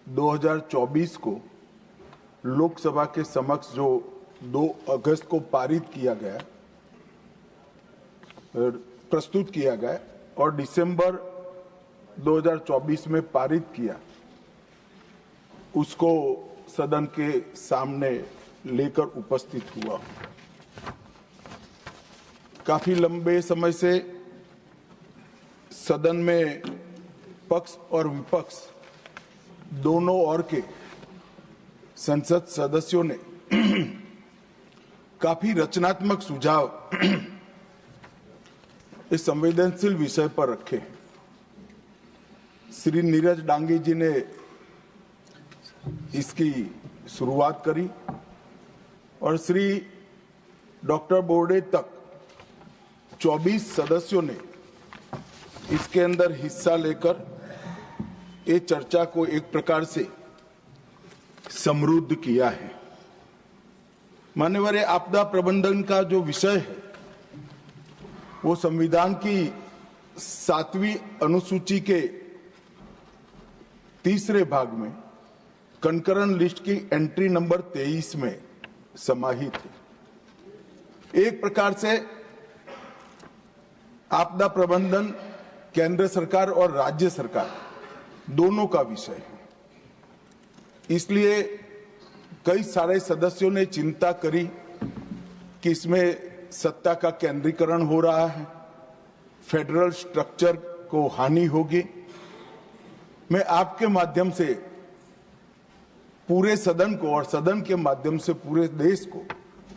2024 को लोकसभा के समक्ष जो 2 अगस्त को पारित किया गया, प्रस्तुत किया गया और दिसंबर 2024 में पारित किया, उसको सदन के सामने लेकर उपस्थित हुआ। काफी लंबे समय से सदन में पक्ष और विपक्ष दोनों ओर के संसद सदस्यों ने काफी रचनात्मक सुझाव इस संवेदनशील विषय पर रखे। श्री नीरज डांगी जी ने इसकी शुरुआत करी और श्री डॉक्टर बोर्डे तक 24 सदस्यों ने इसके अंदर हिस्सा लेकर ये चर्चा को एक प्रकार से समृद्ध किया है। मान्यवर, आपदा प्रबंधन का जो विषय है वो संविधान की 7वीं अनुसूची के 3रे भाग में कंकरन लिस्ट की एंट्री नंबर 23 में समाहित है। एक प्रकार से आपदा प्रबंधन केंद्र सरकार और राज्य सरकार दोनों का विषय है। इसलिए कई सारे सदस्यों ने चिंता करी कि इसमें सत्ता का केंद्रीकरण हो रहा है, फेडरल स्ट्रक्चर को हानि होगी। मैं आपके माध्यम से पूरे सदन को और सदन के माध्यम से पूरे देश को,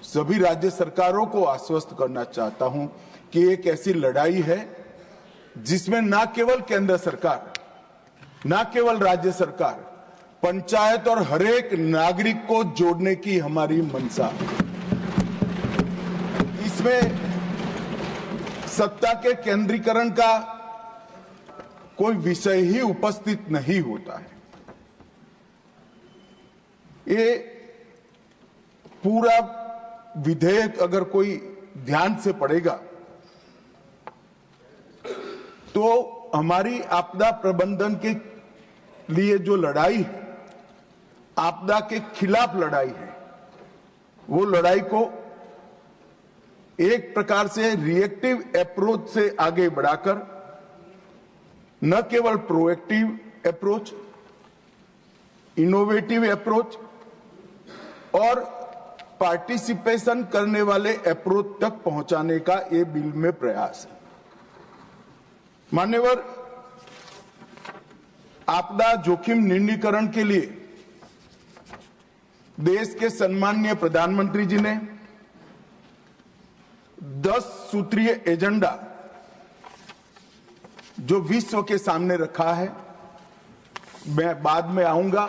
सभी राज्य सरकारों को आश्वस्त करना चाहता हूं कि एक ऐसी लड़ाई है जिसमें न केवल केंद्र सरकार, न केवल राज्य सरकार, पंचायत और हरेक नागरिक को जोड़ने की हमारी मंशा है। इसमें सत्ता के केंद्रीकरण का कोई विषय ही उपस्थित नहीं होता है। ये पूरा विधेयक अगर कोई ध्यान से पढ़ेगा तो हमारी आपदा प्रबंधन के लिए जो लड़ाई है, आपदा के खिलाफ लड़ाई है, वो लड़ाई को एक प्रकार से रिएक्टिव अप्रोच से आगे बढ़ाकर न केवल प्रोएक्टिव अप्रोच, इनोवेटिव अप्रोच और पार्टिसिपेशन करने वाले अप्रोच तक पहुंचाने का ये बिल में प्रयास है। मान्यवर, आपदा जोखिम न्यूनीकरण के लिए देश के सम्माननीय प्रधानमंत्री जी ने 10 सूत्रीय एजेंडा जो विश्व के सामने रखा है, मैं बाद में आऊंगा,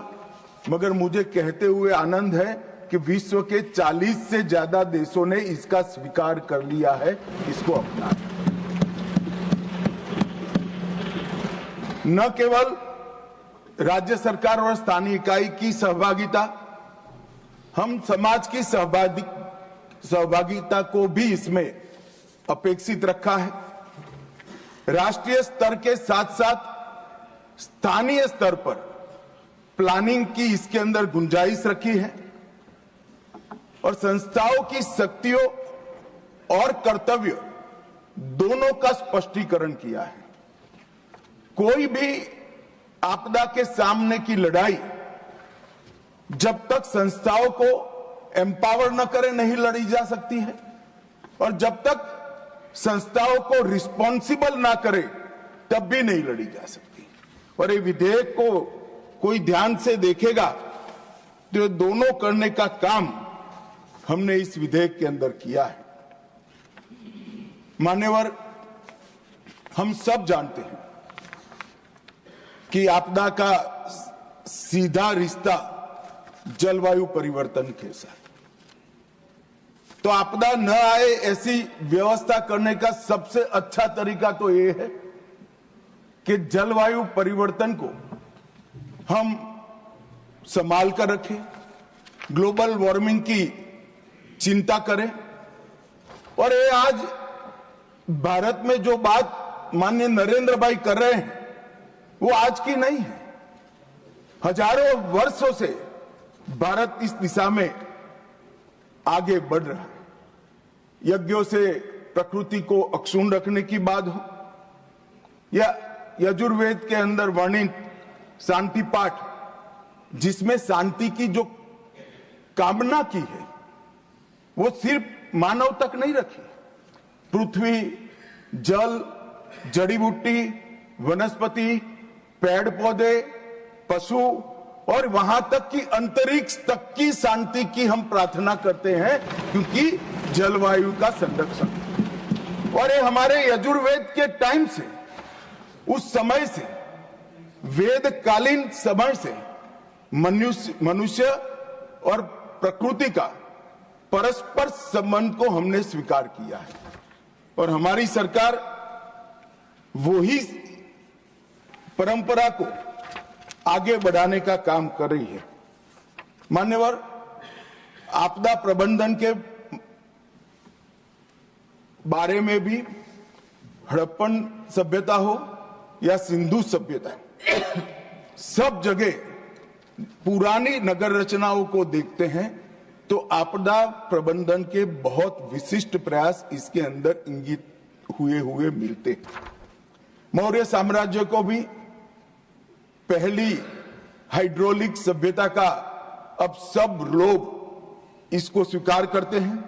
मगर मुझे कहते हुए आनंद है कि विश्व के 40 से ज्यादा देशों ने इसका स्वीकार कर लिया है, इसको अपना। न केवल राज्य सरकार और स्थानीय इकाई की सहभागिता, हम समाज की सहभागिता को भी इसमें अपेक्षित रखा है। राष्ट्रीय स्तर के साथ साथ स्थानीय स्तर पर प्लानिंग की इसके अंदर गुंजाइश रखी है और संस्थाओं की शक्तियों और कर्तव्य दोनों का स्पष्टीकरण किया है। कोई भी आपदा के सामने की लड़ाई जब तक संस्थाओं को एम्पावर न करे नहीं लड़ी जा सकती है और जब तक संस्थाओं को रिस्पॉन्सिबल ना करे तब भी नहीं लड़ी जा सकती। और ये विधेयक को कोई ध्यान से देखेगा तो दोनों करने का काम हमने इस विधेयक के अंदर किया है। मान्यवर, हम सब जानते हैं कि आपदा का सीधा रिश्ता जलवायु परिवर्तन के साथ। तो आपदा न आए ऐसी व्यवस्था करने का सबसे अच्छा तरीका तो ये है कि जलवायु परिवर्तन को हम संभाल कर रखें, ग्लोबल वार्मिंग की चिंता करें। और ये आज भारत में जो बात माननीय नरेंद्र भाई कर रहे हैं वो आज की नहीं है। हजारों वर्षों से भारत इस दिशा में आगे बढ़ रहा है। यज्ञों से प्रकृति को अक्षुण्ण रखने की बात हो या यजुर्वेद के अंदर वर्णित शांति पाठ, जिसमें शांति की जो कामना की है वो सिर्फ मानव तक नहीं रखी, पृथ्वी, जल, जड़ी बूटी, वनस्पति, पेड़ पौधे, पशु और वहां तक कि अंतरिक्ष तक की शांति की हम प्रार्थना करते हैं, क्योंकि जलवायु का संरक्षण। और ये हमारे यजुर्वेद के टाइम से, उस समय से, वेदकालीन समय से मनुष्य और प्रकृति का परस्पर संबंध को हमने स्वीकार किया है और हमारी सरकार वही परंपरा को आगे बढ़ाने का काम कर रही है। मान्यवर, आपदा प्रबंधन के बारे में भी हड़प्पन सभ्यता हो या सिंधु सभ्यता, सब जगह पुरानी नगर रचनाओं को देखते हैं तो आपदा प्रबंधन के बहुत विशिष्ट प्रयास इसके अंदर इंगित हुए मिलते हैं। मौर्य साम्राज्य को भी पहली हाइड्रोलिक सभ्यता का अब सब लोग इसको स्वीकार करते हैं।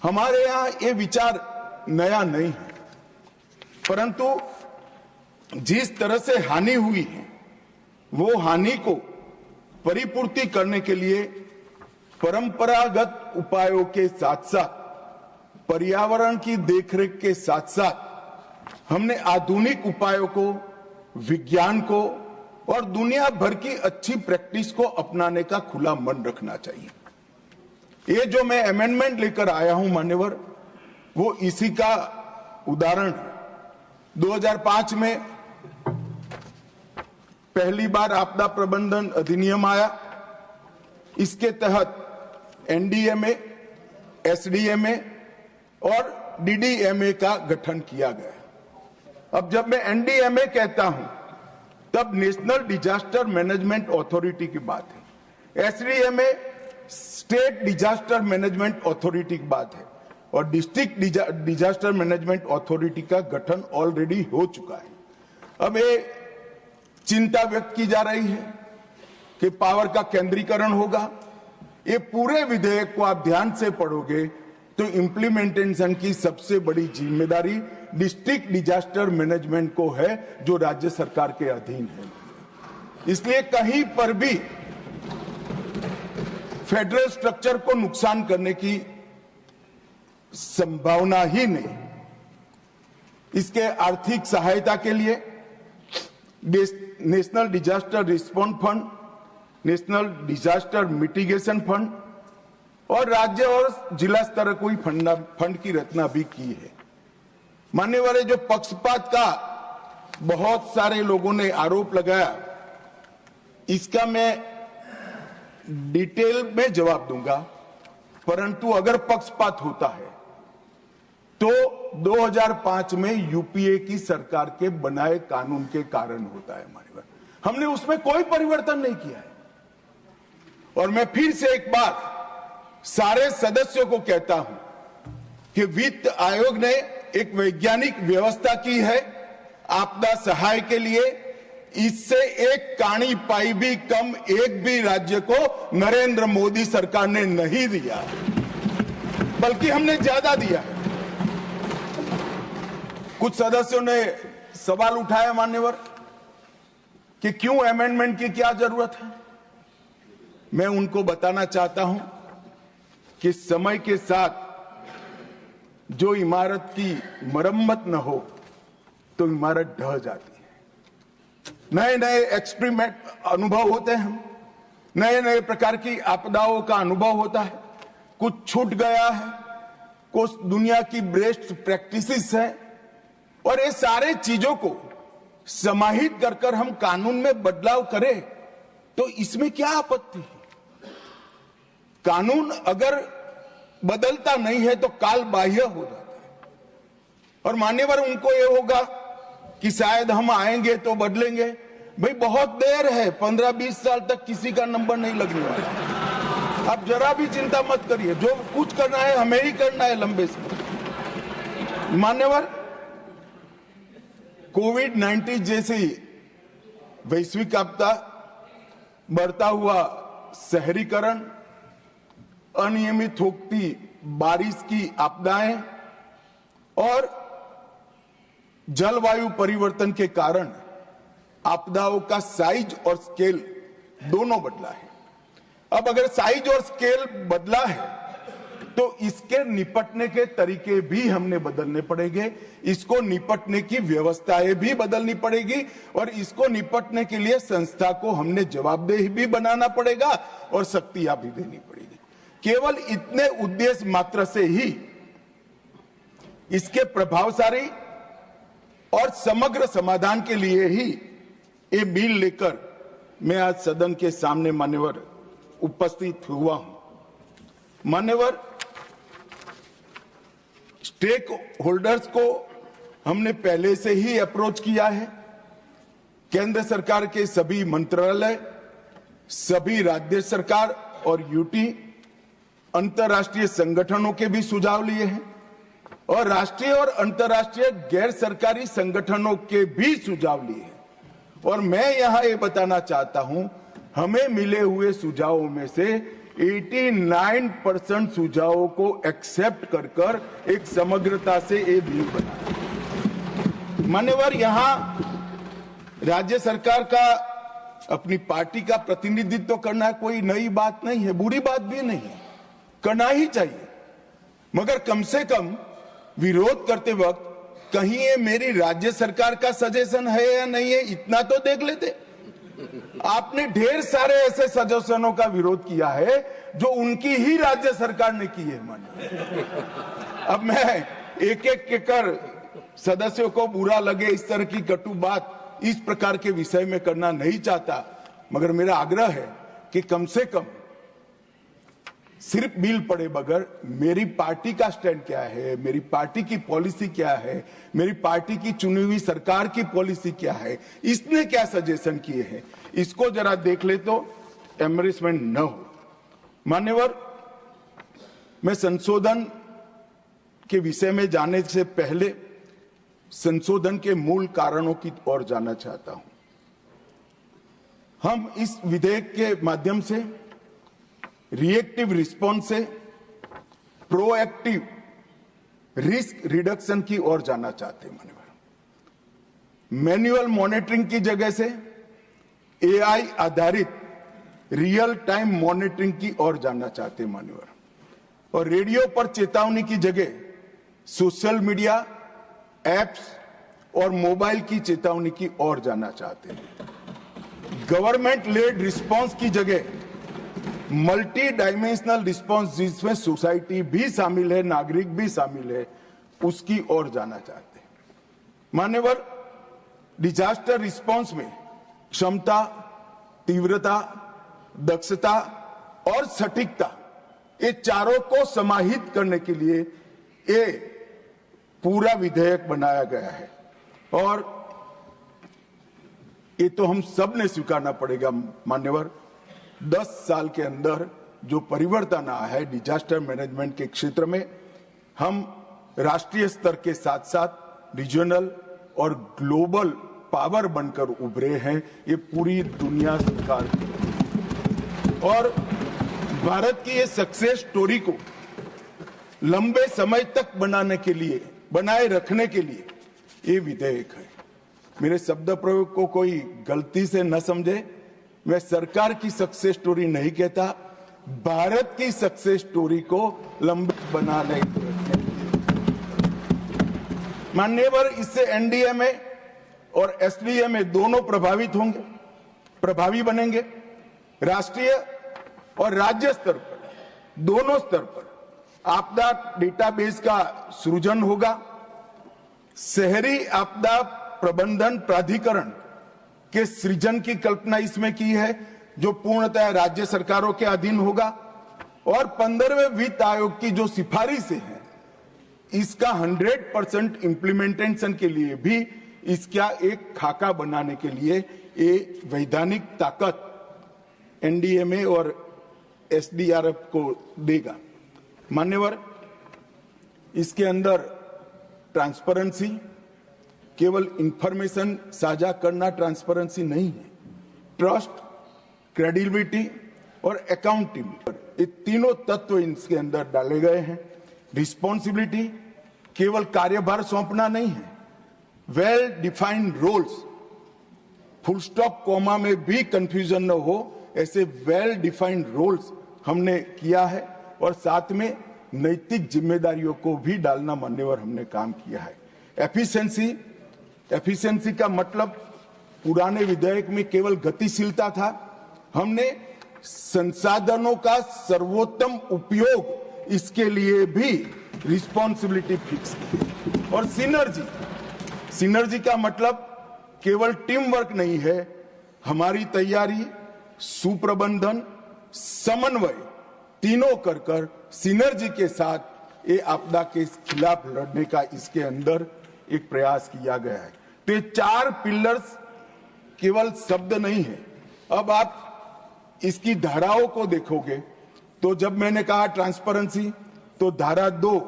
हमारे यहां ये विचार नया नहीं है, परंतु जिस तरह से हानि हुई है वो हानि को परिपूर्ति करने के लिए परंपरागत उपायों के साथ साथ, पर्यावरण की देखरेख के साथ साथ हमने आधुनिक उपायों को, विज्ञान को और दुनिया भर की अच्छी प्रैक्टिस को अपनाने का खुला मन रखना चाहिए। ये जो मैं अमेंडमेंट लेकर आया हूं मान्यवर, वो इसी का उदाहरण है। 2005 में पहली बार आपदा प्रबंधन अधिनियम आया। इसके तहत एनडीएमए, एसडीएमए और डीडीएमए का गठन किया गया। अब जब मैं एनडीएमए कहता हूं तब नेशनल डिजास्टर मैनेजमेंट अथॉरिटी की बात है, SDMA state disaster management authority की बात है और डिस्ट्रिक्ट डिजास्टर मैनेजमेंट अथॉरिटी का गठन ऑलरेडी हो चुका है। अब ये चिंता व्यक्त की जा रही है कि पावर का केंद्रीकरण होगा। ये पूरे विधेयक को आप ध्यान से पढ़ोगे तो इम्प्लीमेंटेशन की सबसे बड़ी जिम्मेदारी डिस्ट्रिक्ट डिजास्टर मैनेजमेंट को है, जो राज्य सरकार के अधीन है। इसलिए कहीं पर भी फेडरल स्ट्रक्चर को नुकसान करने की संभावना ही नहीं। इसके आर्थिक सहायता के लिए national disaster response fund, national disaster mitigation fund और राज्य और जिला स्तर कोई फंड की रचना भी की है। मान्यवर, जो पक्षपात का बहुत सारे लोगों ने आरोप लगाया, इसका मैं डिटेल में जवाब दूंगा, परंतु अगर पक्षपात होता है तो 2005 में यूपीए की सरकार के बनाए कानून के कारण होता है। मान्यवर, हमने उसमें कोई परिवर्तन नहीं किया है। और मैं फिर से एक बार सारे सदस्यों को कहता हूं कि वित्त आयोग ने एक वैज्ञानिक व्यवस्था की है आपदा सहाय के लिए। इससे एक काणी पाई भी कम एक भी राज्य को नरेंद्र मोदी सरकार ने नहीं दिया, बल्कि हमने ज्यादा दिया है। कुछ सदस्यों ने सवाल उठाया मान्यवर कि क्यों अमेंडमेंट की क्या जरूरत है। मैं उनको बताना चाहता हूं कि समय के साथ जो इमारत की मरम्मत न हो तो इमारत ढह जाती है। नए नए एक्सपेरिमेंट अनुभव होते हैं, नए नए प्रकार की आपदाओं का अनुभव होता है। कुछ छूट गया है, कुछ दुनिया की बेस्ट प्रैक्टिसेस है, और ये सारे चीजों को समाहित कर हम कानून में बदलाव करें तो इसमें क्या आपत्ति है। कानून अगर बदलता नहीं है तो काल बाह्य हो जाता है। और मान्यवर, उनको ये होगा कि शायद हम आएंगे तो बदलेंगे, भाई बहुत देर है, 15-20 साल तक किसी का नंबर नहीं लगने वाला। आप जरा भी चिंता मत करिए, जो कुछ करना है हमें ही करना है लंबे समय। मान्यवर, कोविड-19 जैसी वैश्विक आपदा, बढ़ता हुआ शहरीकरण, अनियमित होती बारिश की आपदाएं और जलवायु परिवर्तन के कारण आपदाओं का साइज और स्केल दोनों बदला है। अब अगर साइज और स्केल बदला है तो इसके निपटने के तरीके भी हमने बदलने पड़ेंगे, इसको निपटने की व्यवस्थाएं भी बदलनी पड़ेगी और इसको निपटने के लिए संस्था को हमने जवाबदेह भी बनाना पड़ेगा और शक्तियां भी देनी पड़ेगी। केवल इतने उद्देश्य मात्र से ही इसके प्रभावशाली और समग्र समाधान के लिए ही ये बिल लेकर मैं आज सदन के सामने मान्यवर उपस्थित हुआ हूं। मान्यवर, स्टेक होल्डर्स को हमने पहले से ही अप्रोच किया है। केंद्र सरकार के सभी मंत्रालय, सभी राज्य सरकार और यूटी, अंतर्राष्ट्रीय संगठनों के भी सुझाव लिए हैं और राष्ट्रीय और अंतर्राष्ट्रीय गैर सरकारी संगठनों के भी सुझाव लिए हैं। और मैं यहां ये बताना चाहता हूं, हमें मिले हुए सुझावों में से 89% सुझावों को एक्सेप्ट कर एक समग्रता से ये बिल बना। मान्यवर, यहां राज्य सरकार का अपनी पार्टी का प्रतिनिधित्व करना कोई नई बात नहीं है, बुरी बात भी नहीं है, करना ही चाहिए। मगर कम से कम विरोध करते वक्त कहीं ये मेरी राज्य सरकार का सजेशन है या नहीं है, इतना तो देख लेते। आपने ढेर सारे ऐसे सजेशनों का विरोध किया है जो उनकी ही राज्य सरकार ने की है। मानिए, अब मैं एक एक कर सदस्यों को बुरा लगे इस तरह की कटु बात इस प्रकार के विषय में करना नहीं चाहता, मगर मेरा आग्रह है कि कम से कम सिर्फ बिल पढ़े बगैर मेरी पार्टी का स्टैंड क्या है, मेरी पार्टी की पॉलिसी क्या है, मेरी पार्टी की चुनी हुई सरकार की पॉलिसी क्या है, इसने क्या सजेशन किए हैं, इसको जरा देख ले तो एम्बेरसमेंट न हो। मान्यवर, मैं संशोधन के विषय में जाने से पहले संशोधन के मूल कारणों की ओर जाना चाहता हूं। हम इस विधेयक के माध्यम से रिएक्टिव रिस्पॉन्स से प्रोएक्टिव रिस्क रिडक्शन की ओर जाना चाहते हैं। मान्यवर, मैन्युअल मॉनिटरिंग की जगह से एआई आधारित रियल टाइम मॉनिटरिंग की ओर जाना चाहते हैं। मान्यवर, और रेडियो पर चेतावनी की जगह सोशल मीडिया एप्स और मोबाइल की चेतावनी की ओर जाना चाहते हैं। गवर्नमेंट लेड रिस्पॉन्स की जगह मल्टी डायमेंशनल रिस्पॉन्स, जिसमें सोसाइटी भी शामिल है, नागरिक भी शामिल है, उसकी ओर जाना चाहते हैं। मान्यवर, डिजास्टर रिस्पॉन्स में क्षमता, तीव्रता, दक्षता और सटीकता, ये चारों को समाहित करने के लिए ये पूरा विधेयक बनाया गया है। और ये तो हम सब ने स्वीकारना पड़ेगा। मान्यवर, 10 साल के अंदर जो परिवर्तन आया है डिजास्टर मैनेजमेंट के क्षेत्र में, हम राष्ट्रीय स्तर के साथ साथ रीजनल और ग्लोबल पावर बनकर उभरे हैं, ये पूरी दुनिया स्वीकार करती है। और भारत की ये सक्सेस स्टोरी को लंबे समय तक बनाए रखने के लिए ये विधेयक है। मेरे शब्द प्रयोग को कोई गलती से न समझे, मैं सरकार की सक्सेस स्टोरी नहीं कहता, भारत की सक्सेस स्टोरी को लंबे बनाने के लिए। मान्यवर, इससे एनडीए में और एसडीए में दोनों प्रभावित होंगे, प्रभावी बनेंगे। राष्ट्रीय और राज्य स्तर पर, दोनों स्तर पर आपदा डेटाबेस का सृजन होगा। शहरी आपदा प्रबंधन प्राधिकरण के सृजन की कल्पना इसमें की है, जो पूर्णतः राज्य सरकारों के अधीन होगा। और 15वें वित्त आयोग की जो सिफारिशें हैं, इसका 100% इंप्लीमेंटेशन के लिए भी इसका एक खाका बनाने के लिए ये वैधानिक ताकत एनडीएमए और एसडीआरएफ को देगा। मान्यवर, इसके अंदर ट्रांसपेरेंसी, केवल इंफॉर्मेशन साझा करना ट्रांसपेरेंसी नहीं है, ट्रस्ट, क्रेडिबिलिटी और अकाउंटेबिलिटी, ये तीनों तत्व इसके अंदर डाले गए हैं। रिस्पॉन्सिबिलिटी केवल कार्यभार सौंपना नहीं है, well defined roles, full stop comma में भी कंफ्यूजन न हो ऐसे वेल डिफाइंड रोल्स हमने किया है, और साथ में नैतिक जिम्मेदारियों को भी डालना मान्यवर हमने काम किया है। एफिशिएंसी का मतलब पुराने विधेयक में केवल गतिशीलता था, हमने संसाधनों का सर्वोत्तम उपयोग इसके लिए भी रिस्पॉन्सिबिलिटी फिक्स की। और सिनर्जी का मतलब केवल टीम वर्क नहीं है, हमारी तैयारी, सुप्रबंधन, समन्वय तीनों कर सिनर्जी के साथ ये आपदा के खिलाफ लड़ने का इसके अंदर एक प्रयास किया गया है। तो ये 4 पिलर्स केवल शब्द नहीं है। अब आप इसकी धाराओं को देखोगे तो जब मैंने कहा ट्रांसपेरेंसी, तो धारा 2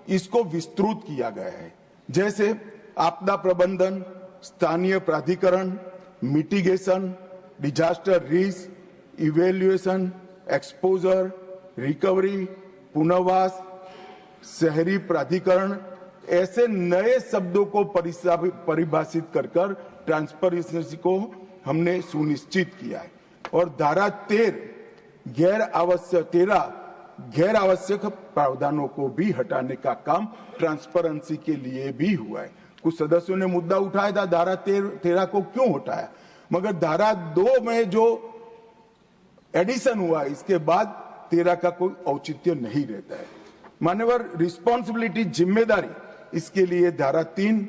इसको विस्तृत किया गया है, जैसे आपदा प्रबंधन, स्थानीय प्राधिकरण, mitigation, disaster risk, evaluation, exposure, recovery, पुनर्वास, शहरी प्राधिकरण, ऐसे नए शब्दों को परिभाषित कर ट्रांसपेरेंसी को हमने सुनिश्चित किया है। और धारा 13 गैर आवश्यक प्रावधानों को भी हटाने का काम ट्रांसपेरेंसी के लिए भी हुआ है। कुछ सदस्यों ने मुद्दा उठाया था धारा 13 को क्यों हटाया, मगर धारा 2 में जो एडिशन हुआ इसके बाद 13 का कोई औचित्य नहीं रहता है। मान्यवर, रिस्पॉन्सिबिलिटी, जिम्मेदारी, इसके लिए धारा 3,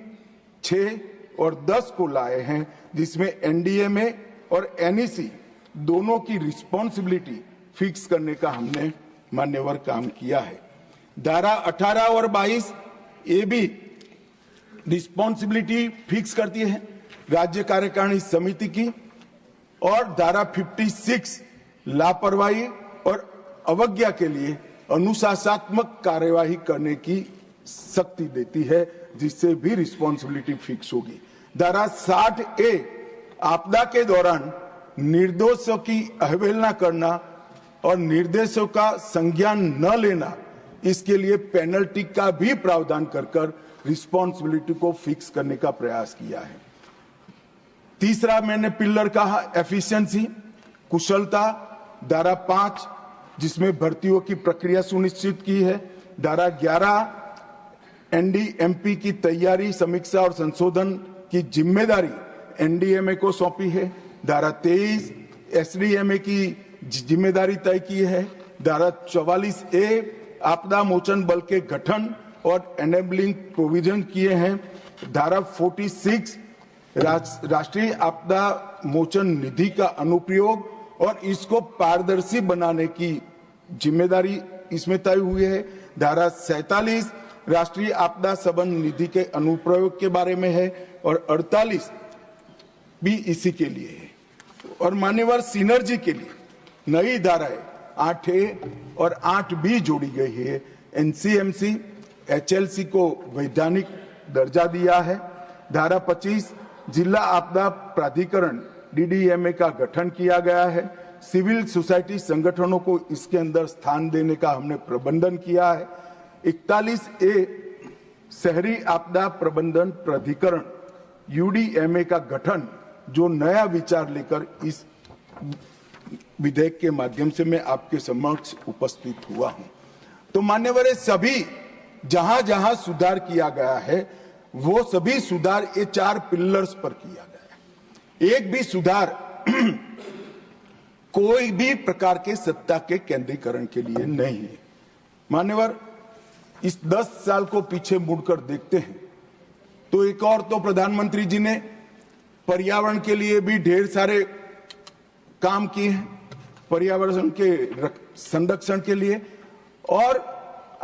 6 और 10 को लाए हैं, जिसमें एनडीएमए और एनईसी दोनों की रिस्पॉन्सिबिलिटी फिक्स करने का हमने मान्यवर काम किया है। धारा 18 और 22 ये भी रिस्पॉन्सिबिलिटी फिक्स करती है राज्य कार्यकारिणी समिति की, और धारा 56 लापरवाही और अवज्ञा के लिए अनुशासनात्मक कार्यवाही करने की शक्ति देती है, जिससे भी रिस्पॉन्सिबिलिटी फिक्स होगी। धारा 60A आपदा के दौरान निर्दोषों की अवहेलना करना और निर्देशों का संज्ञान न लेना, इसके लिए पेनल्टी का भी प्रावधान कर रिस्पॉन्सिबिलिटी को फिक्स करने का प्रयास किया है। तीसरा मैंने पिलर कहा एफिशिएंसी, कुशलता, धारा 5 जिसमें भर्तियों की प्रक्रिया सुनिश्चित की है। धारा 11 एनडीएमपी की तैयारी, समीक्षा और संशोधन की जिम्मेदारी एनडीएमए को सौंपी है। धारा 23 एसडीएमए की जिम्मेदारी तय की है। धारा 44A आपदा मोचन बल के गठन और एनेबलिंग प्रोविजन किए हैं। धारा 46 राष्ट्रीय आपदा मोचन निधि का अनुप्रयोग और इसको पारदर्शी बनाने की जिम्मेदारी इसमें तय हुई है। धारा 47 राष्ट्रीय आपदा संबंध निधि के अनुप्रयोग के बारे में है और 48 भी इसी के लिए है। और मान्यवर, सिनर्जी के लिए नई धाराएं 8A और 8B जोड़ी गई है। एनसीएमसी, एचएलसी को वैधानिक दर्जा दिया है। धारा 25 जिला आपदा प्राधिकरण डीडीएमए का गठन किया गया है। सिविल सोसाइटी संगठनों को इसके अंदर स्थान देने का हमने प्रबंधन किया है। 41A शहरी आपदा प्रबंधन प्राधिकरण यूडीएमए का गठन, जो नया विचार लेकर इस विधेयक के माध्यम से मैं आपके समक्ष उपस्थित हुआ हूं। तो मान्यवर, सभी जहां जहां सुधार किया गया है वो सभी सुधार ये 4 पिलर्स पर किया गया है। एक भी सुधार कोई भी प्रकार के सत्ता के केंद्रीकरण के लिए नहीं है। मान्यवर, इस 10 साल को पीछे मुड़कर देखते हैं तो एक और तो प्रधानमंत्री जी ने पर्यावरण के लिए भी ढेर सारे काम किए हैं, पर्यावरण के संरक्षण के लिए, और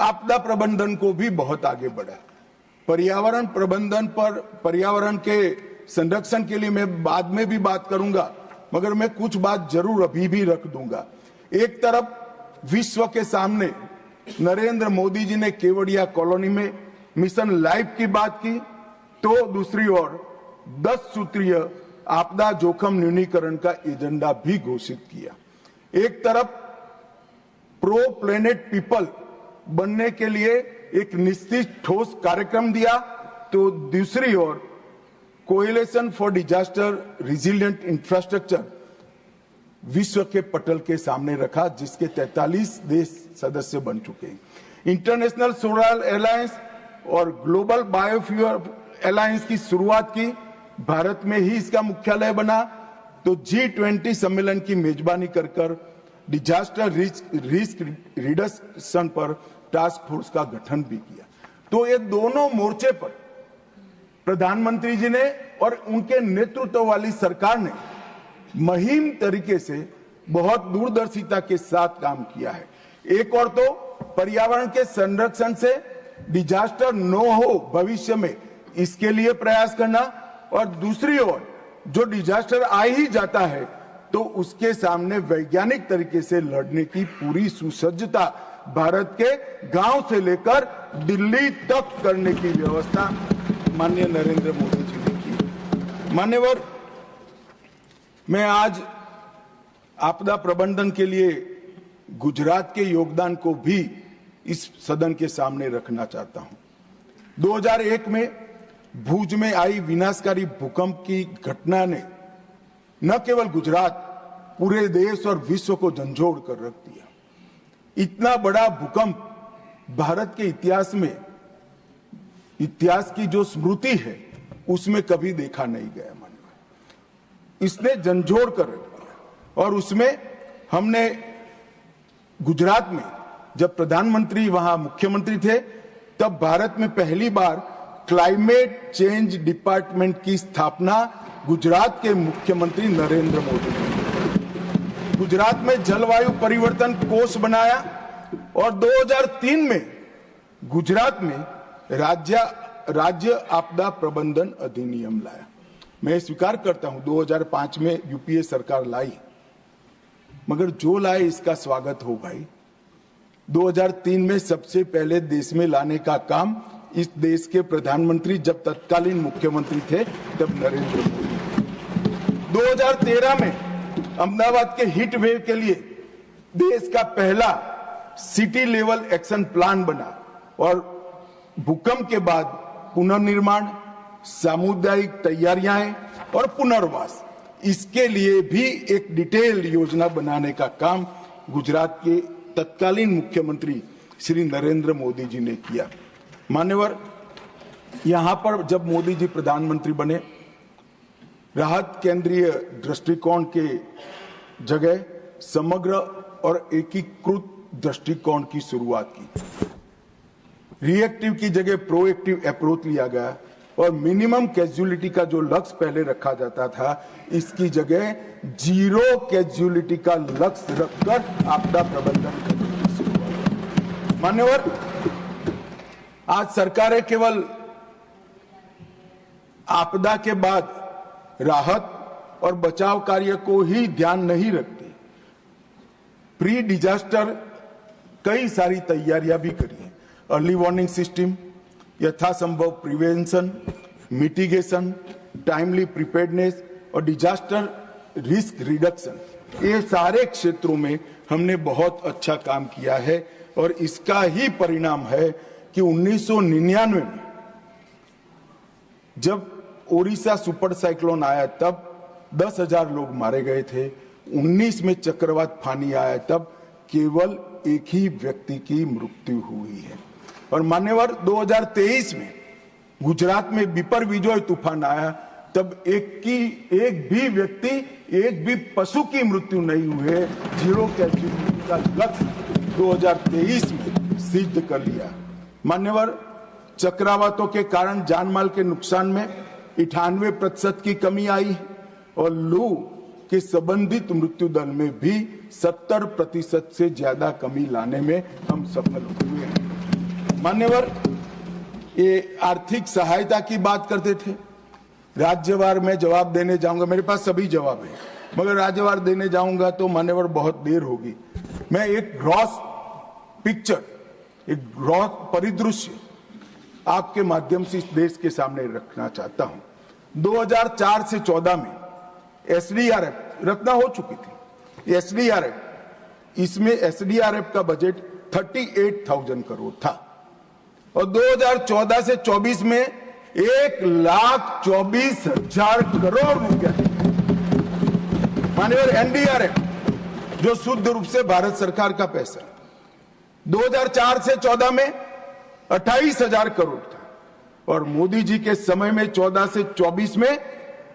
आपदा प्रबंधन को भी बहुत आगे बढ़ा। पर्यावरण प्रबंधन पर, पर्यावरण के संरक्षण के लिए मैं बाद में भी बात करूंगा, मगर मैं कुछ बात जरूर अभी भी रख दूंगा। एक तरफ विश्व के सामने नरेंद्र मोदी जी ने केवड़िया कॉलोनी में मिशन लाइफ की बात की, तो दूसरी ओर 10 सूत्रीय आपदा जोखिम न्यूनीकरण का एजेंडा भी घोषित किया। एक तरफ प्रो प्लेनेट पीपल बनने के लिए एक निश्चित ठोस कार्यक्रम दिया, तो दूसरी ओर coalition for disaster resilient infrastructure विश्व के पटल के सामने रखा, जिसके 43 देश सदस्य बन चुके हैं। इंटरनेशनल सोलर अलायंस और ग्लोबल बायोफ्यूल अलायंस की शुरुआत की, भारत में ही इसका मुख्यालय बना, तो G20 सम्मेलन की मेजबानी कर डिजास्टर रिस्क रिडक्शन पर टास्क फोर्स का गठन भी किया। तो ये दोनों मोर्चे पर प्रधानमंत्री जी ने और उनके नेतृत्व वाली सरकार ने मुहिम तरीके से बहुत दूरदर्शिता के साथ काम किया है। एक और तो पर्यावरण के संरक्षण से डिजास्टर न हो भविष्य में, इसके लिए प्रयास करना, और दूसरी ओर जो डिजास्टर आ ही जाता है तो उसके सामने वैज्ञानिक तरीके से लड़ने की पूरी सुसज्जता भारत के गांव से लेकर दिल्ली तक करने की व्यवस्था माननीय नरेंद्र मोदी जी ने की। मान्यवर, मैं आज आपदा प्रबंधन के लिए गुजरात के योगदान को भी इस सदन के सामने रखना चाहता हूं। 2001 में भुज में आई विनाशकारी भूकंप की घटना ने न केवल गुजरात, पूरे देश और विश्व को झंझोड़ कर रख दिया। इतना बड़ा भूकंप भारत के इतिहास में, इतिहास की जो स्मृति है उसमें कभी देखा नहीं गया। माननीय, इसने झंझोड़ कर रख दिया। और उसमें हमने गुजरात में जब प्रधानमंत्री वहां मुख्यमंत्री थे, तब भारत में पहली बार क्लाइमेट चेंज डिपार्टमेंट की स्थापना गुजरात के मुख्यमंत्री नरेंद्र मोदी ने। गुजरात में जलवायु परिवर्तन कोष बनाया और 2003 में गुजरात में राज्य आपदा प्रबंधन अधिनियम लाया। मैं स्वीकार करता हूं 2005 में यूपीए सरकार लाई, मगर जो लाए इसका स्वागत हो भाई। 2003 में सबसे पहले देश में लाने का काम इस देश के प्रधानमंत्री, जब तत्कालीन मुख्यमंत्री थे, तब नरेंद्र मोदी। 2013 में अहमदाबाद के हीट वेव के लिए देश का पहला सिटी लेवल एक्शन प्लान बना और भूकंप के बाद पुनर्निर्माण, सामुदायिक तैयारियां और पुनर्वास, इसके लिए भी एक डिटेल योजना बनाने का काम गुजरात के तत्कालीन मुख्यमंत्री श्री नरेंद्र मोदी जी ने किया। मान्यवर, यहां पर जब मोदी जी प्रधानमंत्री बने, राहत केंद्रीय दृष्टिकोण के जगह समग्र और एकीकृत दृष्टिकोण की शुरुआत की। रिएक्टिव की जगह प्रोएक्टिव अप्रोच लिया गया और मिनिमम कैजुअलिटी का जो लक्ष्य पहले रखा जाता था, इसकी जगह जीरो कैजुअलिटी का लक्ष्य रखकर आपदा प्रबंधन करने की शुरुआत। मान्यवर, आज सरकारें केवल आपदा के बाद राहत और बचाव कार्य को ही ध्यान नहीं रखती, प्री डिजास्टर कई सारी तैयारियां भी करी हैं। अर्ली वार्निंग सिस्टम, यथासंभव प्रिवेंशन, मिटिगेशन, टाइमली प्रिपेयर्डनेस और डिजास्टर रिस्क रिडक्शन, ये सारे क्षेत्रों में हमने बहुत अच्छा काम किया है। और इसका ही परिणाम है कि 1999 में जब ओडिशा सुपर साइक्लोन आया, तब 10,000 लोग मारे गए थे। 19 में चक्रवात फानी आया, तब केवल एक ही व्यक्ति की मृत्यु हुई है। और मान्यवर, 2023 में गुजरात में बिपरबिजोय तूफान आया, तब एक भी व्यक्ति, एक भी पशु की मृत्यु नहीं हुई। जीरो कैजुअलिटी का लक्ष्य 2023 में सिद्ध कर लिया। मान्यवर, चक्रवातों के कारण जानमाल के नुकसान में 98% की कमी आई है और लू के संबंधित मृत्यु दर में भी 70% से ज्यादा कमी लाने में हम सफल हुए हैं। मान्यवर, ये आर्थिक सहायता की बात करते थे, राज्यवार में जवाब देने जाऊंगा, मेरे पास सभी जवाब है, मगर राज्यवार देने जाऊंगा तो मान्यवर बहुत देर होगी। मैं एक ग्रॉस पिक्चर, एक ग्रॉस परिदृश्य आपके माध्यम से इस देश के सामने रखना चाहता हूं। 2004 से 14 में एसडीआरएफ रचना हो चुकी थी। एसडीआरएफ, इसमें एसडीआरएफ का बजट 38,000 करोड़ था और 2014 से 24 में 1,24,000 करोड़ रुपया माननीय एनडीआरएफ, जो शुद्ध रूप से भारत सरकार का पैसा। 2004 से 14 में 28,000 करोड़ था और मोदी जी के समय में 14 से 24 में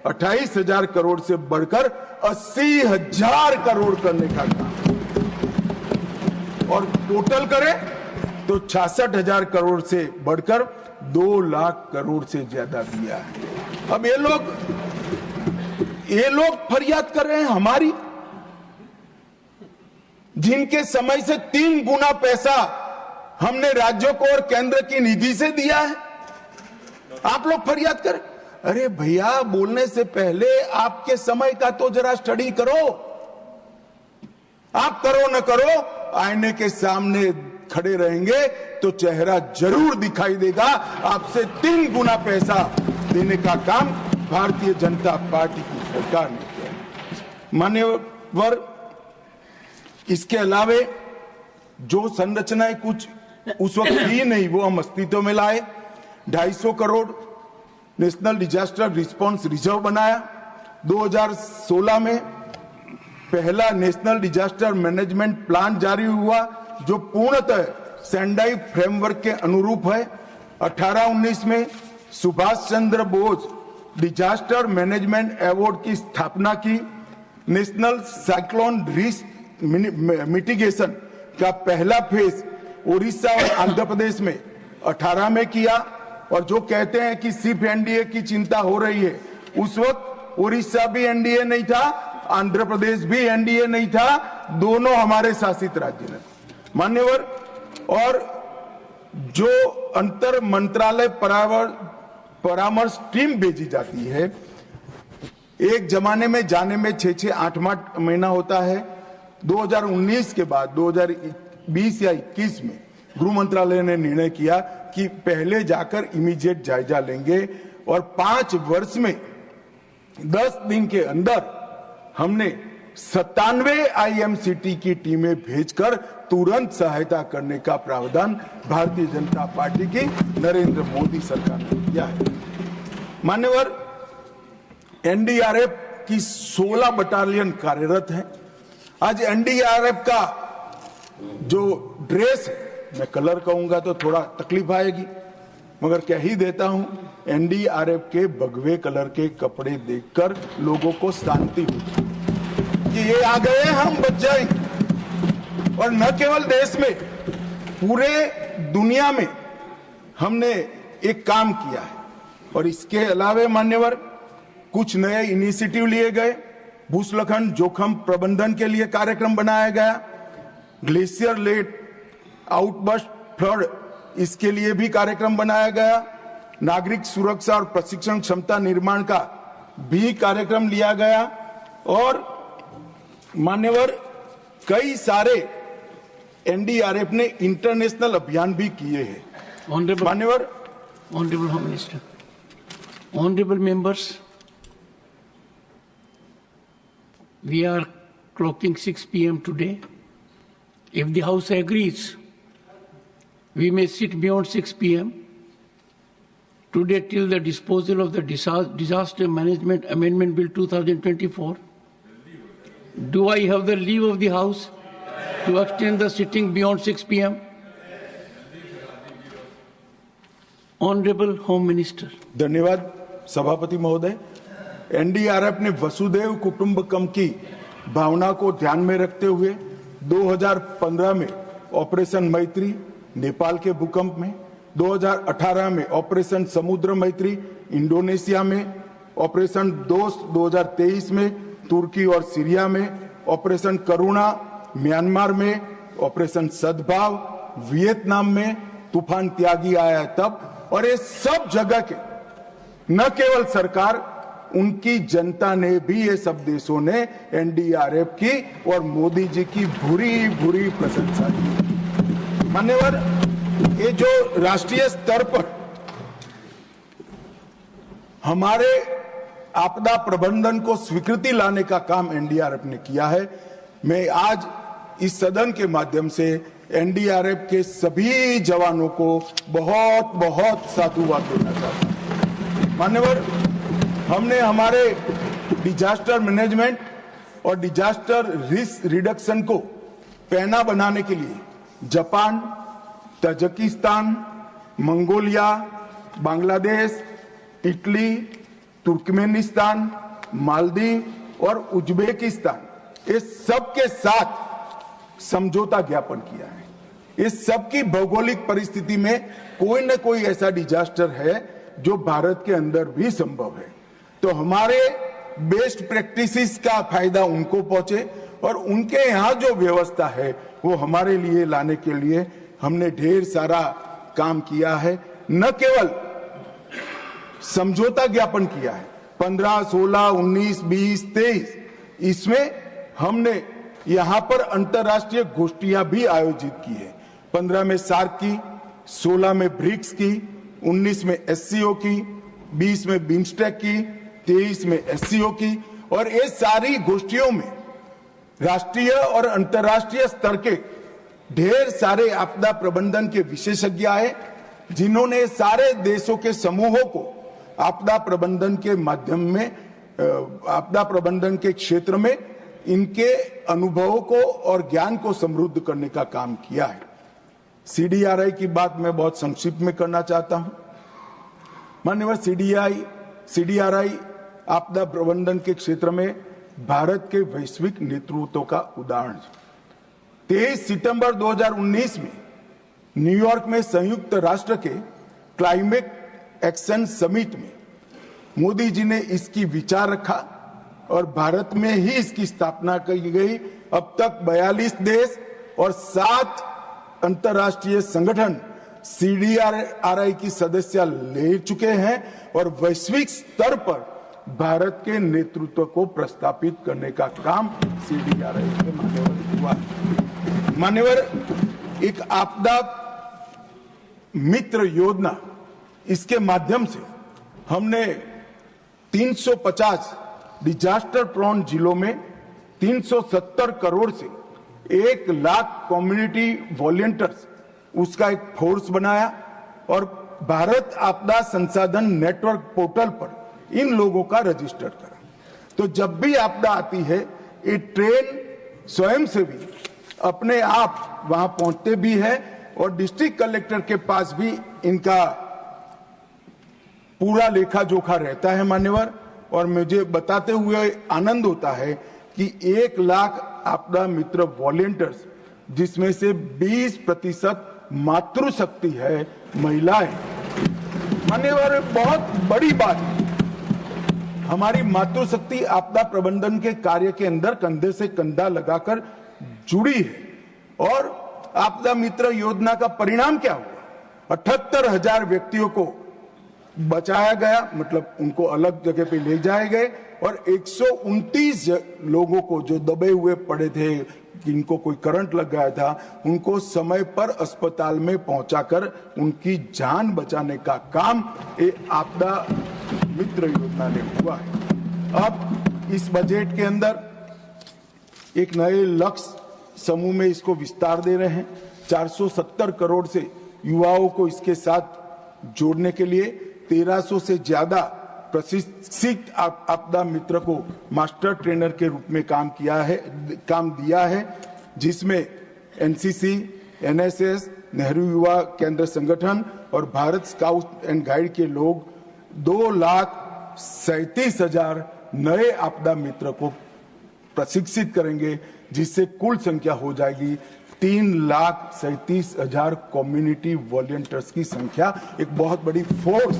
28,000 करोड़ से बढ़कर 80,000 करोड़ करने का काम, और टोटल करें तो 66,000 करोड़ से बढ़कर 2 लाख करोड़ से ज्यादा दिया है। अब ये लोग फरियाद कर रहे हैं हमारी, जिनके समय से 3 गुना पैसा हमने राज्यों को और केंद्र की निधि से दिया है। आप लोग फरियाद करें। अरे भैया, बोलने से पहले आपके समय का तो जरा स्टडी करो। आप करो न करो, आईने के सामने खड़े रहेंगे तो चेहरा जरूर दिखाई देगा। आपसे 3 गुना पैसा देने का काम भारतीय जनता पार्टी की सरकार ने किया। मान्यवर, इसके अलावे जो संरचनाएं कुछ उस वक्त ही नहीं, वो हम अस्तित्व में लाए। 250 crore national disaster response reserve बनाया। 2016 में पहला नेशनल डिजास्टर मैनेजमेंट प्लान जारी हुआ, जो पूर्णतः सेंडाई फ्रेमवर्क के अनुरूप है। 18-19 में Subhash Chandra Bose disaster management award की स्थापना की। नेशनल साइक्लोन रिस्क मिटिगेशन का पहला फेज उड़ीसा और आंध्र प्रदेश में 18 में किया। और जो कहते हैं कि सिर्फ एनडीए की चिंता हो रही है, उस वक्त उड़ीसा भी एनडीए नहीं था, आंध्र प्रदेश भी एनडीए नहीं था, दोनों हमारे शासित राज्य ने। मान्यवर, और जो अंतर मंत्रालय परामर्श टीम भेजी जाती है, एक जमाने में जाने में 6-8 महीना होता है। 2019 के बाद 2020 या 21 में गृह मंत्रालय ने निर्णय किया कि पहले जाकर इमीडिएट जायजा लेंगे और 5 वर्ष में 10 दिन के अंदर हमने 97 आईएमसीटी की टीमें भेजकर तुरंत सहायता करने का प्रावधान भारतीय जनता पार्टी की नरेंद्र मोदी सरकार ने किया है। मान्यवर, एनडीआरएफ की 16 बटालियन कार्यरत है। आज एनडीआरएफ का जो ड्रेस है, मैं कलर कहूंगा तो थोड़ा तकलीफ आएगी, मगर कह ही देता हूं, एनडीआरएफ के भगवे कलर के कपड़े देखकर लोगों को शांति हुई कि ये आ गए, हम बच जाएंगे। और न केवल देश में, पूरे दुनिया में हमने एक काम किया है। और इसके अलावा मान्यवर, कुछ नए इनिशिएटिव लिए गए। भूस्खलन जोखिम प्रबंधन के लिए कार्यक्रम बनाया गया। ग्लेशियर लेड आउटबर्स्ट फ्लड, इसके लिए भी कार्यक्रम बनाया गया। नागरिक सुरक्षा और प्रशिक्षण क्षमता निर्माण का भी कार्यक्रम लिया गया। और मान्यवर, कई सारे एनडीआरएफ ने इंटरनेशनल अभियान भी किए हैं। मान्यवर, Honorable Home Minister, honorable members, we are clocking 6 p.m. today. If the House agrees, we may sit beyond 6 p.m. today till the disposal of the Disaster Management Amendment Bill 2024. Do I have the leave of the House to extend the sitting beyond 6 p.m.? Honorable Home Minister. धन्यवाद सभापति महोदय। NDRF ने वसुधैव कुटुंबकम की भावना को ध्यान में रखते हुए 2015 में ऑपरेशन मैत्री नेपाल के भूकंप में, 2018 में ऑपरेशन समुद्र मैत्री इंडोनेशिया में, ऑपरेशन दोस्त 2023 में तुर्की और सीरिया में, ऑपरेशन करुणा म्यांमार में, ऑपरेशन सद्भाव वियतनाम में, तूफान त्यागी आया तब। और ये सब जगह के न केवल सरकार उनकी जनता ने भी, ये सब देशों ने एनडीआरएफ की और मोदी जी की भूरी भूरी प्रशंसा की। मान्यवर, ये जो राष्ट्रीय स्तर पर हमारे आपदा प्रबंधन को स्वीकृति लाने का काम एनडीआरएफ ने किया है, मैं आज इस सदन के माध्यम से एनडीआरएफ के सभी जवानों को बहुत बहुत साधुवाद देना चाहता हूं। मान्यवर, हमने हमारे डिजास्टर मैनेजमेंट और डिजास्टर रिस्क रिडक्शन को पैना बनाने के लिए Japan, Tajikistan, Mongolia, Bangladesh, Italy, Turkmenistan, Maldives और उज्बेकिस्तान, इस सब के साथ समझौता ज्ञापन किया है। इस सब की भौगोलिक परिस्थिति में कोई न कोई ऐसा डिजास्टर है जो भारत के अंदर भी संभव है, तो हमारे बेस्ट प्रैक्टिसेस का फायदा उनको पहुंचे और उनके यहाँ जो व्यवस्था है वो हमारे लिए लाने के लिए हमने ढेर सारा काम किया है। न केवल समझौता ज्ञापन किया है, 15, 16, 19, 20, 23, इसमें हमने यहां पर अंतर्राष्ट्रीय गोष्ठियां भी आयोजित की है। 15 में सार्क की, 16 में ब्रिक्स की, 19 में एससीओ की, 20 में बिम्स्टेक की, 23 में एससीओ की, और ये सारी गोष्ठियों में राष्ट्रीय और अंतर्राष्ट्रीय स्तर के ढेर सारे आपदा प्रबंधन के विशेषज्ञ आए, जिन्होंने सारे देशों के समूहों को आपदा प्रबंधन के माध्यम में, आपदा प्रबंधन के क्षेत्र में इनके अनुभवों को और ज्ञान को समृद्ध करने का काम किया है। सीडीआरआई की बात मैं बहुत संक्षिप्त में करना चाहता हूं। माननीय सीडीआरआई आपदा प्रबंधन के क्षेत्र में भारत के वैश्विक नेतृत्व का उदाहरण है। 23 सितंबर 2019 में न्यूयॉर्क में संयुक्त राष्ट्र के क्लाइमेट एक्शन समिट में मोदी जी ने इसकी विचार रखा और भारत में ही इसकी स्थापना की गई। अब तक 42 देश और 7 अंतर्राष्ट्रीय संगठन सीडीआरआई की सदस्य ले चुके हैं और वैश्विक स्तर पर भारत के नेतृत्व को प्रस्तापित करने का काम सीडीआरआई के मान्यवर हुआ। मान्यवर, एक आपदा मित्र योजना, इसके माध्यम से हमने 350 डिजास्टर प्रोन जिलों में 370 करोड़ से 1 लाख कम्युनिटी वॉलंटियर्स, उसका एक फोर्स बनाया और भारत आपदा संसाधन नेटवर्क पोर्टल पर इन लोगों का रजिस्टर करा। तो जब भी आपदा आती है, ये ट्रेन स्वयं से भी अपने आप वहां पहुंचते भी है और डिस्ट्रिक्ट कलेक्टर के पास भी इनका पूरा लेखा जोखा रहता है मान्यवर। और मुझे बताते हुए आनंद होता है कि 1 लाख आपदा मित्र वॉलंटियर्स, जिसमें से 20% मातृशक्ति है, महिलाएं। मान्यवर, बहुत बड़ी बात है, हमारी मातृशक्ति आपदा प्रबंधन के कार्य के अंदर कंधे से कंधा लगाकर जुड़ी है। और आपदा मित्र योजना का परिणाम क्या हुआ? 78,000 व्यक्तियों को बचाया गया, मतलब उनको अलग जगह पे ले जाए गए, और 129 लोगों को जो दबे हुए पड़े थे, जिनको कोई करंट लग गया था, उनको समय पर अस्पताल में पहुंचाकर उनकी जान बचाने का काम ये आपदा मित्र योजना ने हुआ है। अब इस बजट के अंदर एक नए लक्ष्य समूह में इसको विस्तार दे रहे हैं। 470 करोड़ से युवाओं को इसके साथ जोड़ने के लिए 1300 से ज्यादा प्रशिक्षित आपदा मित्र को मास्टर ट्रेनर के रूप में काम दिया है, जिसमें एनसीसी, एनएसएस, नेहरू युवा केंद्र संगठन और भारत स्काउट एंड गाइड के लोग 2,37,000 नए आपदा मित्र को प्रशिक्षित करेंगे, जिससे कुल संख्या हो जाएगी 3,37,000 कम्युनिटी वॉलंटियर्स की संख्या। एक बहुत बड़ी फोर्स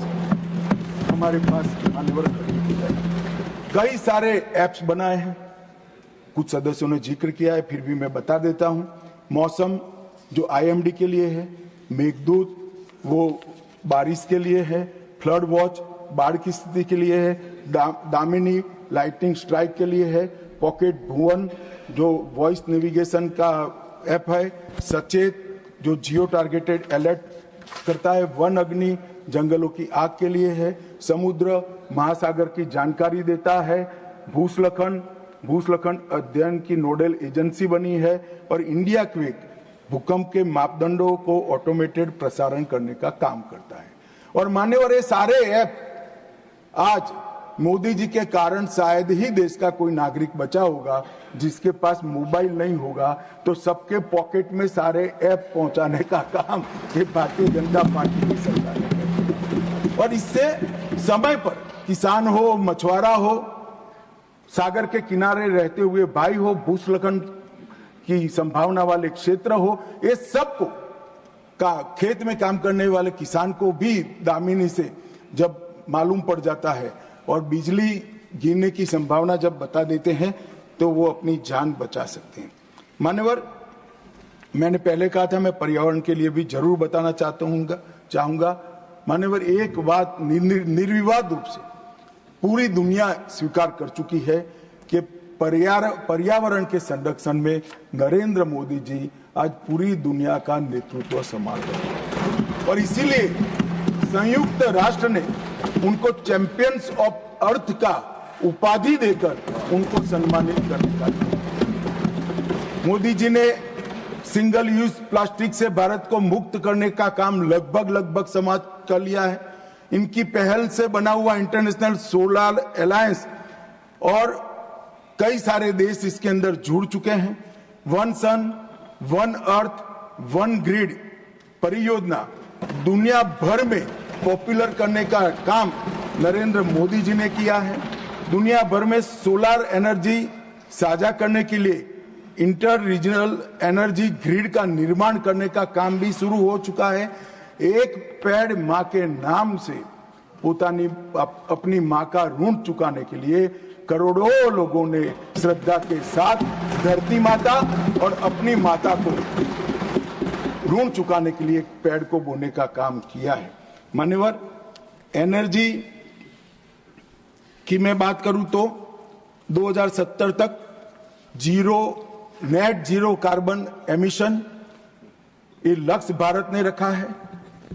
हमारे पास मान्यवर खड़ी है। कई सारे ऐप्स बनाए हैं, कुछ सदस्यों ने जिक्र किया है, फिर भी मैं बता देता हूं। मौसम जो आईएमडी के लिए है, मेघदूत वो बारिश के लिए है, फ्लड वॉच बाढ़ की स्थिति के लिए है, दामिनी लाइटनिंग स्ट्राइक के लिए है, पॉकेट भुवन जो वॉइस नेविगेशन का ऐप है, सचेत जो जियो टारगेटेड अलर्ट करता है, वन अग्नि जंगलों की आग के लिए है, समुद्र महासागर की जानकारी देता है, भूस्खलन अध्ययन की नोडल एजेंसी बनी है और इंडिया क्वेक भूकंप के मापदंडों को ऑटोमेटेड प्रसारण करने का काम करता है। और मान्यवर ये सारे ऐप आज मोदी जी के कारण शायद ही देश का कोई नागरिक बचा होगा जिसके पास मोबाइल नहीं होगा, तो सबके पॉकेट में सारे ऐप पहुंचाने का काम ये भारतीय जनता पार्टी की सरकार है। और इससे समय पर किसान हो, मछुआरा हो, सागर के किनारे रहते हुए भाई हो, भूस्खलन की संभावना वाले क्षेत्र हो, ये सबको का खेत में काम करने वाले किसान को भी दामिनी से जब मालूम पड़ जाता है और बिजली गिरने की संभावना जब बता देते हैं तो वो अपनी जान बचा सकते हैं। मान्यवर, मैंने पहले कहा था मैं पर्यावरण के लिए भी जरूर बताना चाहूंगा। मान्यवर, एक बात निर्विवाद रूप से पूरी दुनिया स्वीकार कर चुकी है कि पर्यावरण के संरक्षण में नरेंद्र मोदी जी आज पूरी दुनिया का नेतृत्व संभाल रहे हैं और इसीलिए संयुक्त राष्ट्र ने उनको चैंपियंस ऑफ अर्थ का उपाधि देकर उनको सम्मानित करने का मोदी जी ने सिंगल यूज प्लास्टिक से भारत को मुक्त करने का काम लगभग समाप्त कर लिया है। इनकी पहल से बना हुआ इंटरनेशनल सोलर अलायंस और कई सारे देश इसके अंदर जुड़ चुके हैं। वन सन, वन अर्थ, वन ग्रिड परियोजना दुनिया भर में पॉपुलर करने का काम नरेंद्र मोदी जी ने किया है। दुनिया भर में सोलर एनर्जी साझा करने के लिए इंटर रीजनल एनर्जी ग्रिड का निर्माण करने का काम भी शुरू हो चुका है। एक पेड़ मां के नाम से अपनी मां का ऋण चुकाने के लिए करोड़ों लोगों ने श्रद्धा के साथ धरती माता और अपनी माता को ऋण चुकाने के लिए पेड़ को बोने का काम किया है। मान्यवर, एनर्जी की मैं बात करूं तो 2070 तक नेट जीरो कार्बन एमिशन ये लक्ष्य भारत ने रखा है।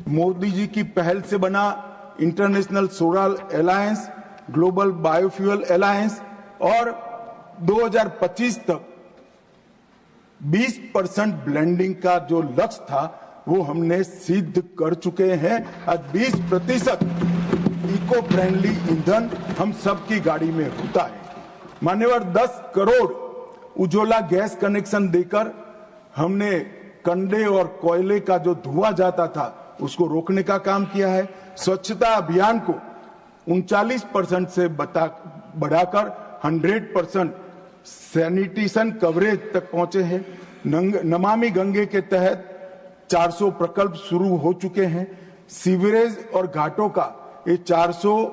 मोदी जी की पहल से बना international solar alliance, global biofuel alliance और 2025 तक 20% ब्लेंडिंग का जो लक्ष्य था वो हमने सिद्ध कर चुके हैं। आज 20% इको फ्रेंडली ईंधन हम सबकी गाड़ी में होता है। मान्यवर, 10 करोड़ उज्ज्वला गैस कनेक्शन देकर हमने कंडे और कोयले का जो धुआं जाता था उसको रोकने का काम किया है। स्वच्छता अभियान को 39% से बढ़ाकर 100% सैनिटेशन कवरेज तक पहुंचे हैं। नमामि गंगे के तहत 400 प्रकल्प शुरू हो चुके हैं। सीवरेज और घाटों का ये 400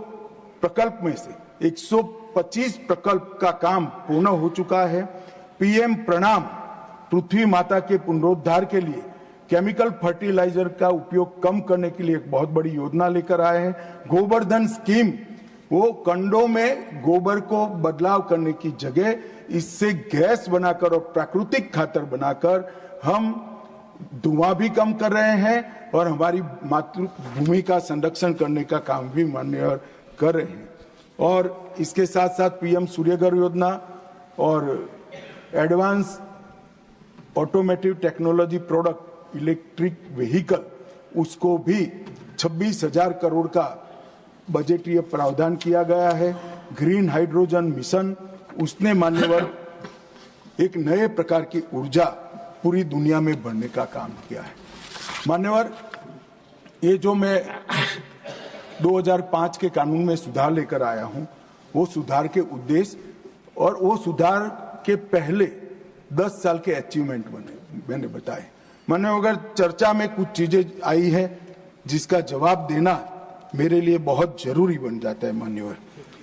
प्रकल्प में से 125 प्रकल्प का काम पूर्ण हो चुका है। पीएम प्रणाम पृथ्वी माता के पुनरुद्धार के लिए केमिकल फर्टिलाइजर का उपयोग कम करने के लिए एक बहुत बड़ी योजना लेकर आए हैं। गोवर्धन स्कीम, वो कंडों में गोबर को बदलाव करने की जगह इससे गैस बनाकर और प्राकृतिक खातर बनाकर हम धुआं भी कम कर रहे हैं और हमारी मातृभूमि का संरक्षण करने का काम भी मान्य कर रहे हैं। और इसके साथ साथ पीएम सूर्यघर योजना और advance automotive technology product electric vehicle, उसको भी 26,000 करोड़ का बजटीय प्रावधान किया गया है। ग्रीन हाइड्रोजन मिशन, उसने मान्यवर एक नए प्रकार की ऊर्जा पूरी दुनिया में बढ़ने का काम किया है। मान्यवर, ये जो मैं 2005 के कानून में सुधार लेकर आया हूं, वो सुधार के उद्देश्य और वो सुधार के पहले 10 साल के अचीवमेंट मैंने बताए। मान्यवर, अगर चर्चा में कुछ चीजें आई है जिसका जवाब देना मेरे लिए बहुत जरूरी बन जाता है। मान्यवर,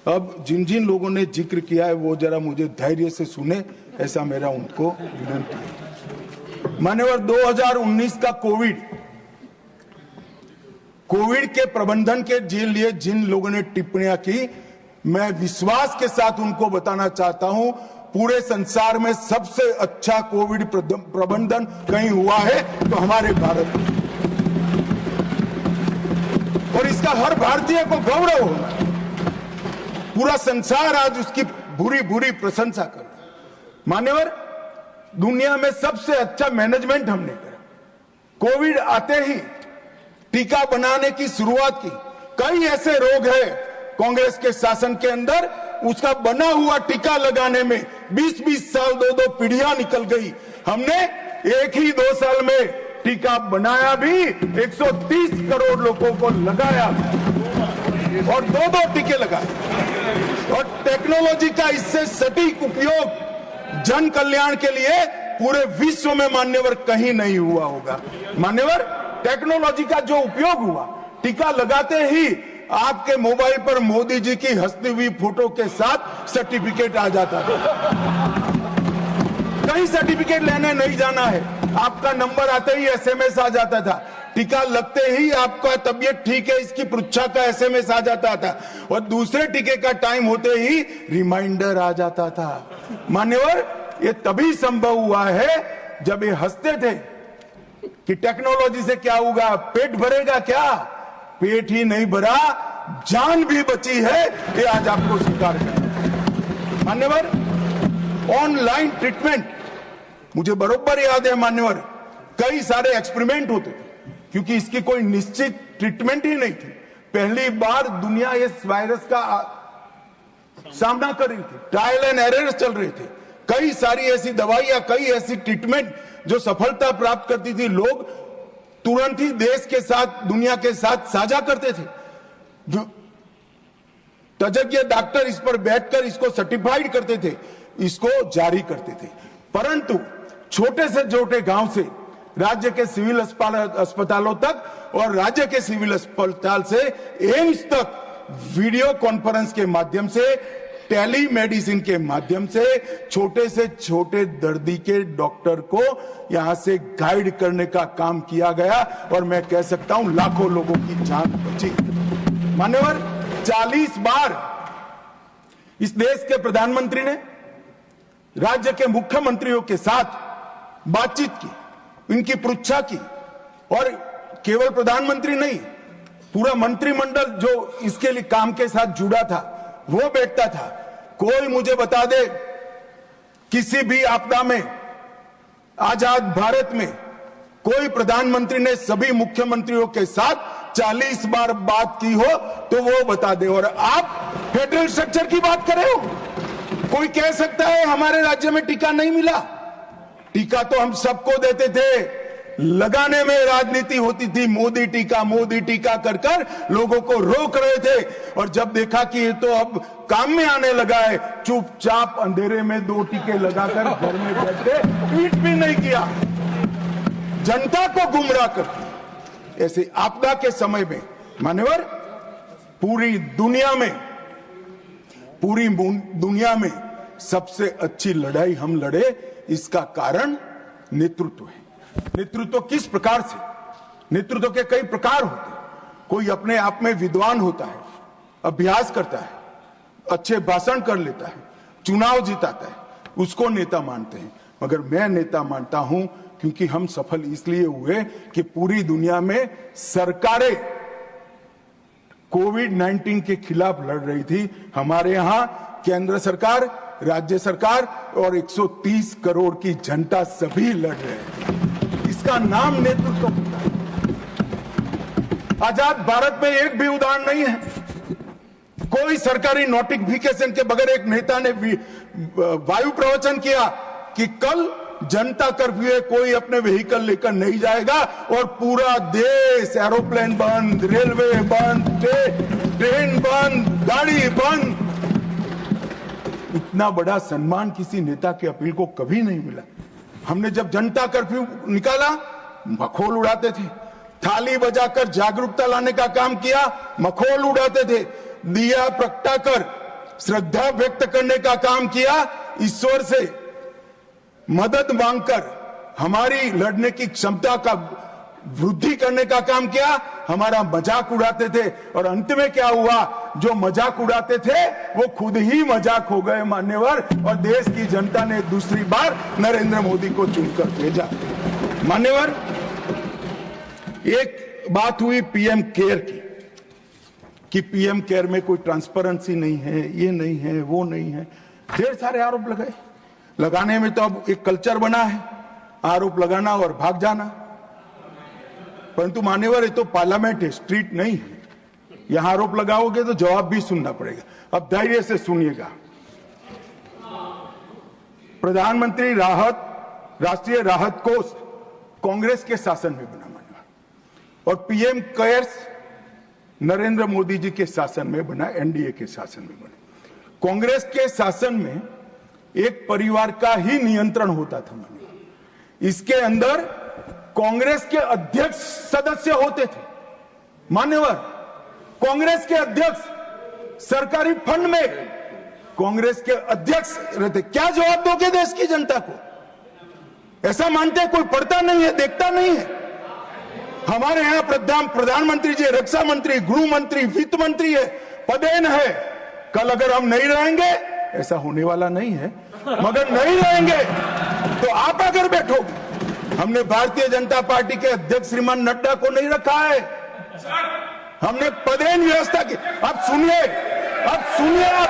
अब जिन जिन लोगों ने जिक्र किया है वो जरा मुझे धैर्य से सुने, ऐसा मेरा उनको विनती है। मान्यवर, 2019 का कोविड के प्रबंधन के लिए जिन लोगों ने टिप्पणियां की, मैं विश्वास के साथ उनको बताना चाहता हूं, पूरे संसार में सबसे अच्छा कोविड प्रबंधन कहीं हुआ है तो हमारे भारत में, और इसका हर भारतीय को गौरव होगा। पूरा संसार आज उसकी बुरी बुरी प्रशंसा कर रहा है। मान्यवर, दुनिया में सबसे अच्छा मैनेजमेंट हमने करा। कोविड आते ही टीका बनाने की शुरुआत की। कई ऐसे रोग हैं कांग्रेस के शासन के अंदर, उसका बना हुआ टीका लगाने में 20-20 साल, 2-2 पीढ़ियां निकल गई। हमने एक ही 2 साल में टीका बनाया भी, 130 करोड़ लोगों को लगाया और 2-2 टीके लगाए। और टेक्नोलॉजी का इससे सटीक उपयोग जन कल्याण के लिए पूरे विश्व में मान्यवर कहीं नहीं हुआ होगा। मान्यवर, टेक्नोलॉजी का जो उपयोग हुआ, टीका लगाते ही आपके मोबाइल पर मोदी जी की हंसती हुई फोटो के साथ सर्टिफिकेट आ जाता था। कहीं सर्टिफिकेट लेने नहीं जाना है, आपका नंबर आते ही एसएमएस आ जाता था। टीका लगते ही आपका तबीयत ठीक है इसकी पृच्छा का एसएमएस आ जाता था, और दूसरे टीके का टाइम होते ही रिमाइंडर आ जाता था। मान्यवर, ये तभी संभव हुआ है जब ये हंसते थे कि टेक्नोलॉजी से क्या होगा, पेट भरेगा क्या? पेट ही नहीं भरा, जान भी बची है, ये आज आपको स्वीकार करना। मान्यवर, ऑनलाइन ट्रीटमेंट, मुझे बरोबर याद है मान्यवर, कई सारे एक्सपेरिमेंट होते थे क्योंकि इसकी कोई निश्चित ट्रीटमेंट ही नहीं थी। पहली बार दुनिया इस वायरस का सामना कर रही थी, ट्रायल एंड एरर चल रहे थे। कई सारी ऐसी दवाइयां, कई ऐसी ट्रीटमेंट जो सफलता प्राप्त करती थी, लोग तुरंत ही देश के साथ, दुनिया के साथ साझा करते थे। तज्ञ डॉक्टर इस पर बैठकर इसको सर्टिफाइड करते थे, इसको जारी करते थे। परंतु छोटे से छोटे गांव से राज्य के सिविल अस्पतालों तक और राज्य के सिविल अस्पताल से एम्स तक वीडियो कॉन्फ्रेंस के माध्यम से, टेली मेडिसिन के माध्यम से छोटे से छोटे दर्दी के डॉक्टर को यहां से गाइड करने का काम किया गया, और मैं कह सकता हूं लाखों लोगों की जान बची। मान्यवर, 40 बार इस देश के प्रधानमंत्री ने राज्य के मुख्यमंत्रियों के साथ बातचीत की, इनकी पृच्छा की, और केवल प्रधानमंत्री नहीं, पूरा मंत्रिमंडल जो इसके लिए काम के साथ जुड़ा था वो बैठता था। कोई मुझे बता दे, किसी भी आपदा में, आजाद भारत में, कोई प्रधानमंत्री ने सभी मुख्यमंत्रियों के साथ 40 बार बात की हो तो वो बता दे। और आप फेडरल स्ट्रक्चर की बात कर रहे हो। कोई कह सकता है हमारे राज्य में टीका नहीं मिला? टीका तो हम सबको देते थे, लगाने में राजनीति होती थी, मोदी टीका कर कर लोगों को रोक रहे थे। और जब देखा कि ये तो अब काम में आने लगा है, चुपचाप अंधेरे में 2 टीके लगाकर घर में बैठे, ट्वीट भी नहीं किया, जनता को गुमराह कर। ऐसे आपदा के समय में मान्यवर, पूरी दुनिया में सबसे अच्छी लड़ाई हम लड़े, इसका कारण नेतृत्व है। नेतृत्व किस प्रकार से? नेतृत्व के कई प्रकार होते हैं। कोई अपने आप में विद्वान होता है, अभ्यास करता है, अच्छे भाषण कर लेता है, चुनाव जिताता है, उसको नेता मानते हैं। मगर मैं नेता मानता हूं क्योंकि हम सफल इसलिए हुए कि पूरी दुनिया में सरकारें कोविड-19 के खिलाफ लड़ रही थी। हमारे यहां केंद्र सरकार, राज्य सरकार और 130 करोड़ की जनता सभी लड़ रहे हैं। इसका नाम नेतृत्व होता है। आजाद भारत में एक भी उदाहरण नहीं है, कोई सरकारी नोटिफिकेशन के बगैर एक नेता ने वायु प्रवचन किया कि कल जनता कर्फ्यू है, कोई अपने व्हीकल लेकर नहीं जाएगा, और पूरा देश, एरोप्लेन बंद, रेलवे बंद, ट्रेन बंद, गाड़ी बंद। इतना बड़ा सम्मान किसी नेता के अपील को कभी नहीं मिला। हमने जब जनता कर्फ्यू निकाला, मखौल उड़ाते थे, थाली बजाकर जागरूकता लाने का काम किया, मखौल उड़ाते थे, दिया प्रगटाकर श्रद्धा व्यक्त करने का काम किया, ईश्वर से मदद मांगकर हमारी लड़ने की क्षमता का वृद्धि करने का काम किया, हमारा मजाक उड़ाते थे और अंत में क्या हुआ, जो मजाक उड़ाते थे वो खुद ही मजाक हो गए मान्यवर, और देश की जनता ने दूसरी बार नरेंद्र मोदी को चुनकर भेजा। मान्यवर, एक बात हुई पीएम केयर की कि पीएम केयर में कोई ट्रांसपेरेंसी नहीं है, ये नहीं है, वो नहीं है, ढेर सारे आरोप लगाए। लगाने में तो अब एक कल्चर बना है, आरोप लगाना और भाग जाना। परंतु मान्यवर, ये तो पार्लियामेंट है, स्ट्रीट नहीं है। यहां आरोप लगाओगे तो जवाब भी सुनना पड़ेगा। अब धैर्य से सुनिएगा। प्रधानमंत्री राष्ट्रीय राहत कोष कांग्रेस के शासन में बना मान्यवर, और पीएम केयर्स नरेंद्र मोदी जी के शासन में बना, एनडीए के शासन में बना। कांग्रेस के शासन में एक परिवार का ही नियंत्रण होता था मान्यवर। इसके अंदर कांग्रेस के अध्यक्ष सदस्य होते थे मान्यवर। कांग्रेस के अध्यक्ष सरकारी फंड में कांग्रेस के अध्यक्ष रहते। क्या जवाब दोगे देश की जनता को? ऐसा मानते कोई पढ़ता नहीं है, देखता नहीं है? हमारे यहां प्रधानमंत्री जी, रक्षा मंत्री, गृह मंत्री, वित्त मंत्री है, पदेन है। कल अगर हम नहीं रहेंगे, ऐसा होने वाला नहीं है, मगर नहीं रहेंगे तो आप अगर बैठोगे। हमने भारतीय जनता पार्टी के अध्यक्ष श्रीमान नड्डा को नहीं रखा है, हमने पदेन व्यवस्था की। अब सुनिए आप।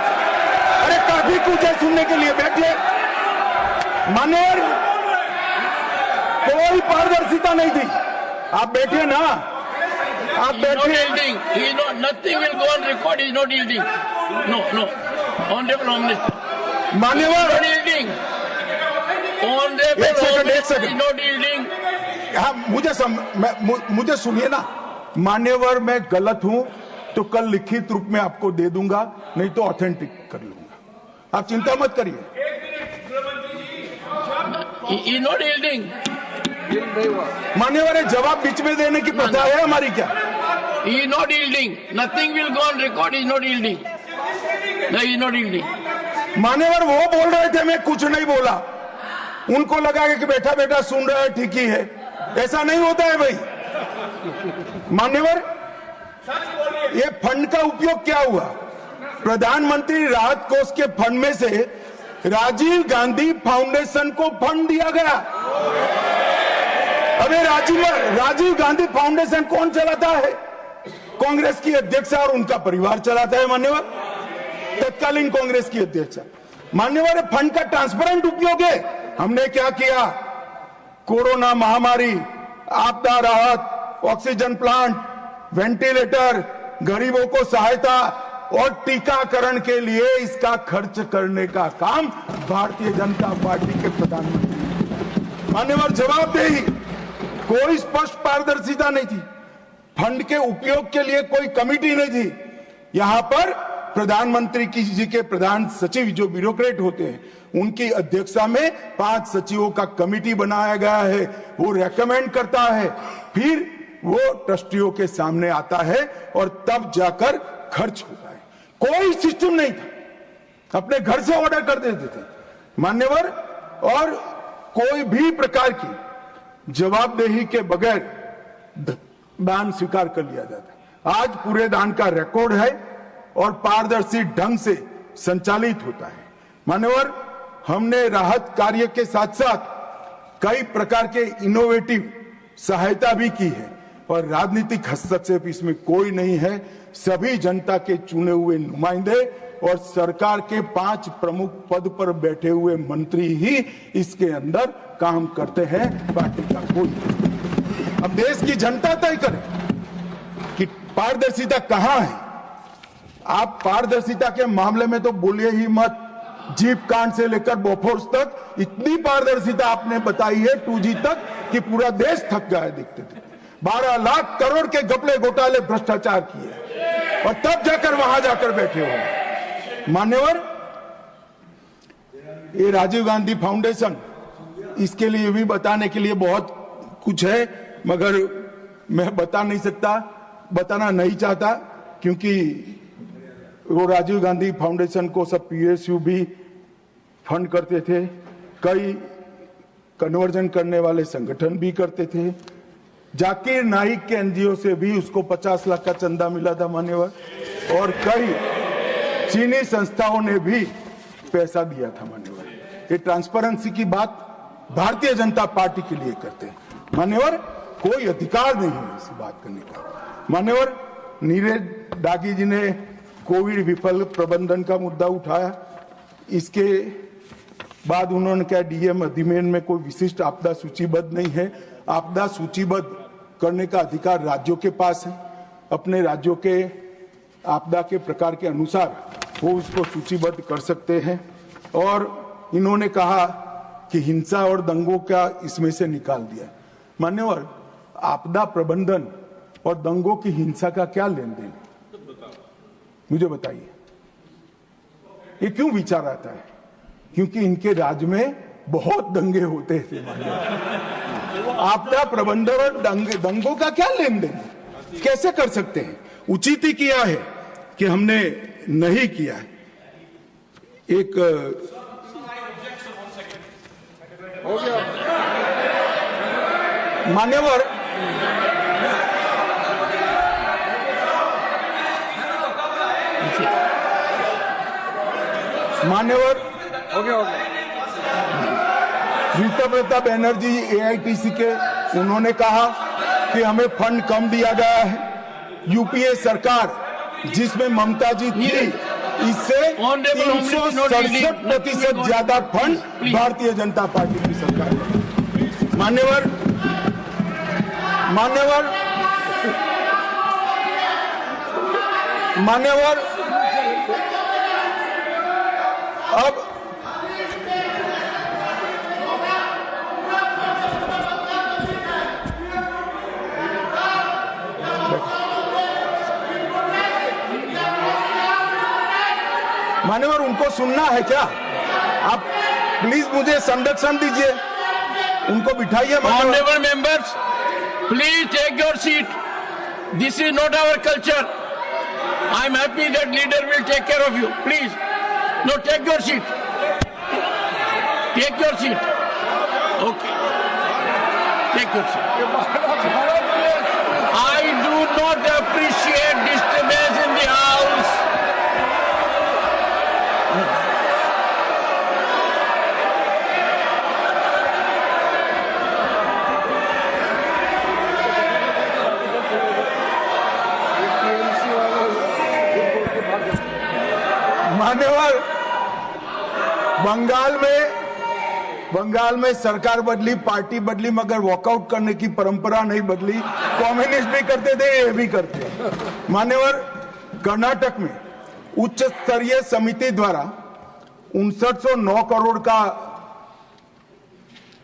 अरे काफी कुछ है सुनने के लिए, बैठिए। मान्यवर, कोई पारदर्शिता नहीं थी। आप बैठिए ना, आप बैठिए। Nothing will go on record. He is not yielding. No. Honorable Home Minister. मान्यवर, Not yielding. Honorable एक second. He is not yielding. हाँ, मुझे सुनिए ना। मान्यवर, मैं गलत हूं तो कल लिखित रूप में आपको दे दूंगा, नहीं तो ऑथेंटिक कर लूंगा। आप चिंता मत करिए। He is not yielding. मान्यवर, जवाब बीच में देने की प्रथा है हमारी क्या? He is not yielding. Nothing will go on record. He is not yielding. No, he is not yielding. मान्यवर, वो बोल रहे थे, मैं कुछ नहीं बोला। उनको लगा कि बैठा बैठा सुन रहा है, ठीक ही है। ऐसा नहीं होता है भाई। मान्यवर, ये फंड का उपयोग क्या हुआ? प्रधानमंत्री राहत कोष के फंड में से राजीव गांधी फाउंडेशन को फंड दिया गया। अबे राजीव गांधी फाउंडेशन कौन चलाता है? कांग्रेस की अध्यक्ष और उनका परिवार चलाता है मान्यवर, तत्कालीन कांग्रेस की अध्यक्ष। मान्यवर, फंड का ट्रांसपेरेंट उपयोग है। हमने क्या किया? कोरोना महामारी, आपदा राहत, ऑक्सीजन प्लांट, वेंटिलेटर, गरीबों को सहायता और टीकाकरण के लिए इसका खर्च करने का काम भारतीय जनता पार्टी के प्रधानमंत्री। मान्यवर, जवाबदेही, कोई स्पष्ट पारदर्शिता नहीं थी। फंड के उपयोग के लिए कोई कमिटी नहीं थी। यहां पर प्रधानमंत्री जी के प्रधान सचिव, जो ब्यूरोक्रेट होते हैं, उनकी अध्यक्षता में 5 सचिवों का कमिटी बनाया गया है। वो रेकमेंड करता है, फिर वो ट्रस्टियों के सामने आता है और तब जाकर खर्च होता है। कोई सिस्टम नहीं था, अपने घर से ऑर्डर कर देते थे मान्यवर, और कोई भी प्रकार की जवाबदेही के बगैर दान स्वीकार कर लिया जाता। आज पूरे दान का रिकॉर्ड है और पारदर्शी ढंग से संचालित होता है। मान्यवर, हमने राहत कार्य के साथ साथ कई प्रकार के इनोवेटिव सहायता भी की है, और राजनीतिक हस्तक्षेप इसमें कोई नहीं है। सभी जनता के चुने हुए नुमाइंदे और सरकार के 5 प्रमुख पद पर बैठे हुए मंत्री ही इसके अंदर काम करते हैं, पार्टी का कोई। अब देश की जनता तय करे कि पारदर्शिता कहां है। आप पारदर्शिता के मामले में तो बोलिए ही मत। जीप कांड से लेकर बोफोर्स तक इतनी पारदर्शिता आपने बताई है, 2G तक, कि पूरा देश थक गया है देखते थे। 12 लाख करोड़ के घपले घोटाले भ्रष्टाचार किए, और तब जाकर वहां जाकर बैठे हो। मान्यवर, ये राजीव गांधी फाउंडेशन, इसके लिए भी बताने के लिए बहुत कुछ है, मगर मैं बता नहीं सकता, बताना नहीं चाहता, क्योंकि वो राजीव गांधी फाउंडेशन को सब PSU भी फंड करते थे, कई कन्वर्जन करने वाले संगठन भी करते थे। जाकिर नाइक के एनजीओ से भी उसको 50 लाख का चंदा मिला था मान्यवर, और कई चीनी संस्थाओं ने भी पैसा दिया था मान्यवर। ये ट्रांसपेरेंसी की बात भारतीय जनता पार्टी के लिए करते हैं मान्यवर, कोई अधिकार नहीं है ऐसी बात करने का मान्यवर। नीरज दागी जी ने कोविड विफल प्रबंधन का मुद्दा उठाया, इसके बाद उन्होंने क्या डीएम अधिनियम में कोई विशिष्ट आपदा सूचीबद्ध नहीं है। आपदा सूचीबद्ध करने का अधिकार राज्यों के पास है, अपने राज्यों के आपदा के प्रकार के अनुसार वो उसको सूचीबद्ध कर सकते हैं। और इन्होंने कहा कि हिंसा और दंगों का इसमें से निकाल दिया। मान्यवर, आपदा प्रबंधन और दंगों की हिंसा का क्या लेन देन, मुझे बताइए। ये क्यों विचार आता है? क्योंकि इनके राज्य में बहुत दंगे होते थे मान्यवर। आपदा प्रबंधन और दंगों का क्या लेन देन, कैसे कर सकते हैं? उचित ही किया है कि हमने नहीं किया है। एक मान्यवर, ऋतुव्रता बनर्जी एआईटीसी के, उन्होंने कहा कि हमें फंड कम दिया गया है। यूपीए सरकार जिसमें ममता जी थी, इससे 367% ज्यादा फंड भारतीय जनता पार्टी की सरकार है मान्यवर। अब मान्यवर, उनको सुनना है क्या? आप प्लीज मुझे संरक्षण दीजिए, उनको बिठाइए। Honorable members, please take your seat. This is not our culture. I am happy that leader will take care of you. Please, no, take your seat. Take your seat. Okay. Take your seat. I do not appreciate disturbance in the house. मान्यवर, बंगाल में सरकार बदली, party बदली, मगर walkout करने की परंपरा नहीं बदली। कम्युनिस्ट भी करते थे, ये भी करते हैं मान्यवर। कर्नाटक में उच्च स्तरीय समिति द्वारा 5909 करोड़ का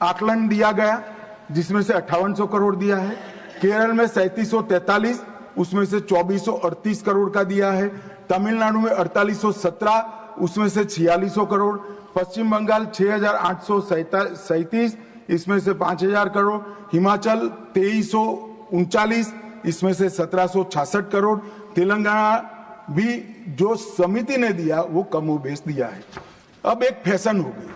आकलन दिया गया, जिसमें से 5800 करोड़ दिया है। केरल में 3743, उसमें से 2438 करोड़ का दिया है। तमिलनाडु में 4817, उसमें से 4600 करोड़। पश्चिम बंगाल 6837, इसमें से 5000 करोड़। हिमाचल 2339, इसमें से 1766 करोड़। तेलंगाना भी जो समिति ने दिया वो कमोबेश दिया है। अब एक फैशन हो गई।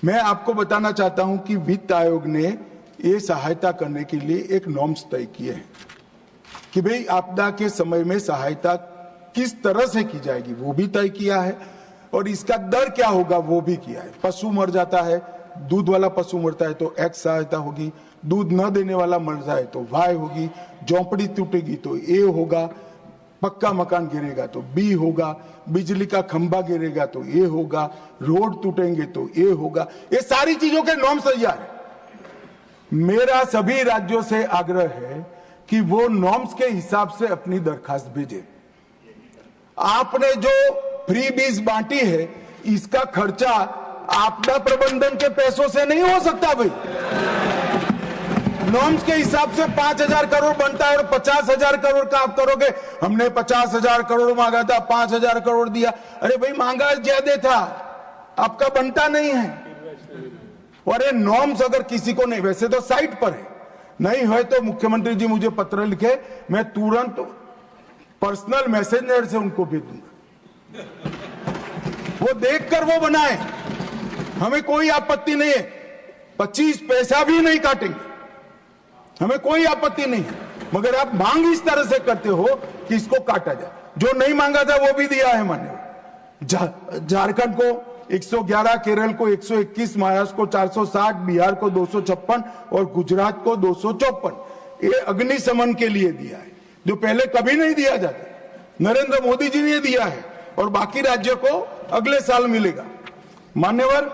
मैं आपको बताना चाहता हूं कि वित्त आयोग ने ये सहायता करने के लिए एक नॉर्म्स तय किए हैं कि भाई आपदा के समय में सहायता किस तरह से की जाएगी, वो भी तय किया है, और इसका दर क्या होगा वो भी किया है। पशु मर जाता है, दूध वाला पशु मरता है तो एक्स सहायता होगी, दूध न देने वाला मर जाए तो वाई होगी, झोंपड़ी टूटेगी तो ए होगा, पक्का मकान गिरेगा तो बी होगा, बिजली का खंभा गिरेगा तो ए होगा, रोड टूटेंगे तो ए होगा। ये सारी चीजों के नॉर्म्स तैयार है। मेरा सभी राज्यों से आग्रह है कि वो नॉर्म्स के हिसाब से अपनी दरखास्त भेजे। आपने जो फ्री बीज बांटी है, इसका खर्चा आपदा प्रबंधन के पैसों से नहीं हो सकता भाई। नॉर्म्स के हिसाब से 5000 करोड़ बनता है और 50,000 करोड़ का आप करोगे। हमने 50,000 करोड़ मांगा था, 5,000 करोड़ दिया। अरे भाई, मांगा ज्यादा था, आपका बनता नहीं है। और ये नॉर्म्स अगर किसी को नहीं, वैसे तो साइट पर है, नहीं है तो मुख्यमंत्री जी मुझे पत्र लिखे, मैं तुरंत पर्सनल मैसेंजर से उनको भेज दूंगा, वो देखकर वो बनाए, हमें कोई आपत्ति नहीं है। 25 पैसा भी नहीं काटेंगे, हमें कोई आपत्ति नहीं है, मगर आप मांग इस तरह से करते हो कि इसको काटा जाए। जो नहीं मांगा था वो भी दिया है मान्यवर। झारखंड को 111, केरल को 121, महाराष्ट्र को 460, बिहार को 256 और गुजरात को 254 ये अग्निशमन के लिए दिया है, जो पहले कभी नहीं दिया जाता। नरेंद्र मोदी जी ने दिया है और बाकी राज्यों को अगले साल मिलेगा। मान्यवर,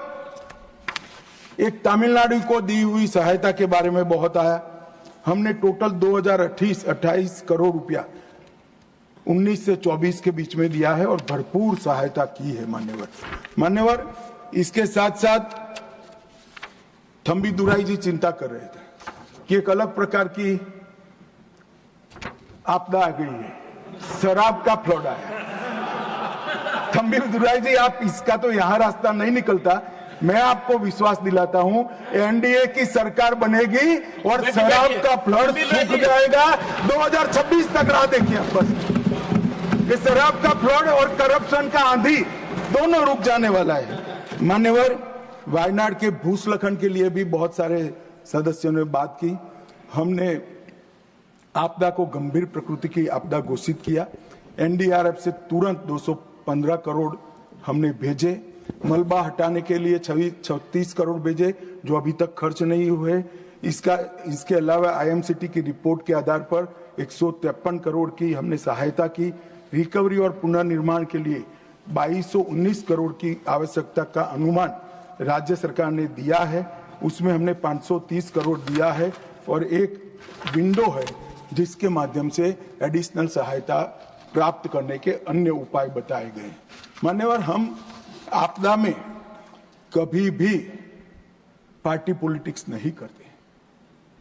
एक तमिलनाडु को दी हुई सहायता के बारे में बहुत आया। हमने टोटल 2028 करोड़ रुपया 19 से 24 के बीच में दिया है और भरपूर सहायता की है मान्यवर। इसके साथ साथ थम्बी दुराई जी चिंता कर रहे थे कि एक अलग प्रकार की आपदा आ गई है, शराब का फ्लड आया। थम्बी दुराई जी, आप इसका तो यहां रास्ता नहीं निकलता। मैं आपको विश्वास दिलाता हूं, एनडीए की सरकार बनेगी और शराब का फ्लड सूख जाएगा। 2026 तक राह देखिए आप बस। ये शराब का फ्लड और करप्शन का आंधी दोनों रुक जाने वाला है। मान्यवर, वायनाड के भूस्खलन के लिए भी बहुत सारे सदस्यों ने बात की। हमने आपदा को गंभीर प्रकृति की आपदा घोषित किया। एनडीआरएफ से तुरंत 215 करोड़ हमने भेजे। मलबा हटाने के लिए 36 करोड़ भेजे, जो अभी तक खर्च नहीं हुए। इसके अलावा आईएमसीटी की रिपोर्ट के आधार पर 153 करोड़ की हमने सहायता की। रिकवरी और पुनर्निर्माण के लिए 2219 करोड़ की आवश्यकता का अनुमान राज्य सरकार ने दिया है, उसमें हमने 530 करोड़ दिया है और एक विंडो है जिसके माध्यम से एडिशनल सहायता प्राप्त करने के अन्य उपाय बताए गए। मान्यवर, हम आपदा में कभी भी पार्टी पॉलिटिक्स नहीं करते,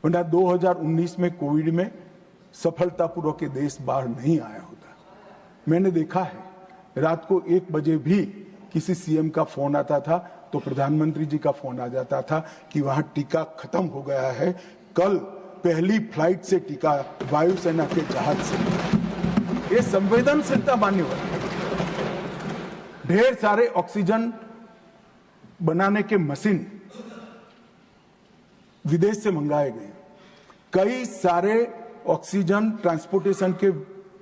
वरना 2019 में कोविड में सफलतापूर्वक के देश बाहर नहीं आया होता। मैंने देखा है, रात को 1 बजे भी किसी सीएम का फोन आता था तो प्रधानमंत्री जी का फोन आ जाता था कि वहां टीका खत्म हो गया है, कल पहली फ्लाइट से टीका वायुसेना के जहाज से। ये संवेदनशीलता मान्यवर। ढेर सारे ऑक्सीजन बनाने के मशीन विदेश से मंगाए गए, कई सारे ऑक्सीजन ट्रांसपोर्टेशन के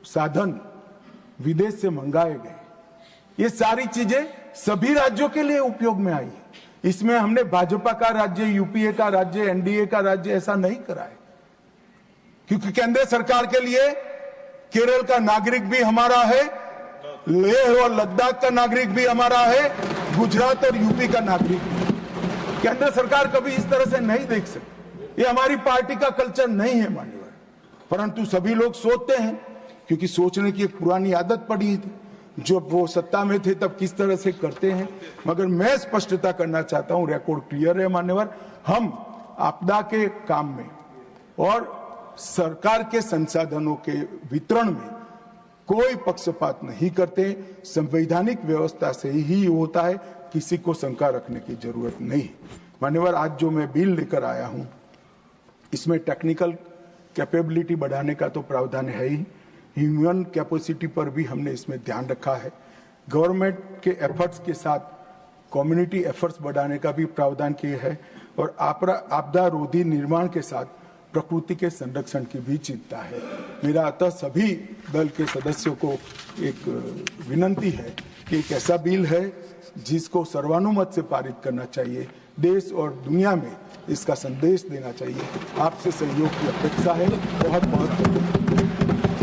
साधन विदेश से मंगाए गए। ये सारी चीजें सभी राज्यों के लिए उपयोग में आई। इसमें हमने भाजपा का राज्य, यूपीए का राज्य, एनडीए का राज्य ऐसा नहीं करा है, क्योंकि केंद्र सरकार के लिए केरल का नागरिक भी हमारा है, लेह और लद्दाख का नागरिक भी हमारा है, गुजरात और यूपी का नागरिक भी। केंद्र सरकार कभी इस तरह से नहीं देख सकती। ये हमारी पार्टी का कल्चर नहीं है मान्यवर, परंतु सभी लोग सोचते हैं, क्योंकि सोचने की एक पुरानी आदत पड़ी थी। जब वो सत्ता में थे तब किस तरह से करते हैं। मगर मैं स्पष्टता करना चाहता हूं, रिकॉर्ड क्लियर है मान्यवर, हम आपदा के काम में और सरकार के संसाधनों के वितरण में कोई पक्षपात नहीं करते। संवैधानिक व्यवस्था से ही होता है, किसी को शंका रखने की जरूरत नहीं। मान्यवर, आज जो मैं बिल लेकर आया हूं, इसमें टेक्निकल कैपेबिलिटी बढ़ाने का तो प्रावधान है ही, ह्यूमन कैपेसिटी पर भी हमने इसमें ध्यान रखा है। गवर्नमेंट के एफर्ट्स के साथ कम्युनिटी एफर्ट्स बढ़ाने का भी प्रावधान किया है और आपदा रोधी निर्माण के साथ प्रकृति के संरक्षण की भी चिंता है। मेरा अतः सभी दल के सदस्यों को एक विनंती है कि एक ऐसा बिल है जिसको सर्वानुमत से पारित करना चाहिए, देश और दुनिया में इसका संदेश देना चाहिए। आपसे सहयोग की अपेक्षा है। बहुत बहुत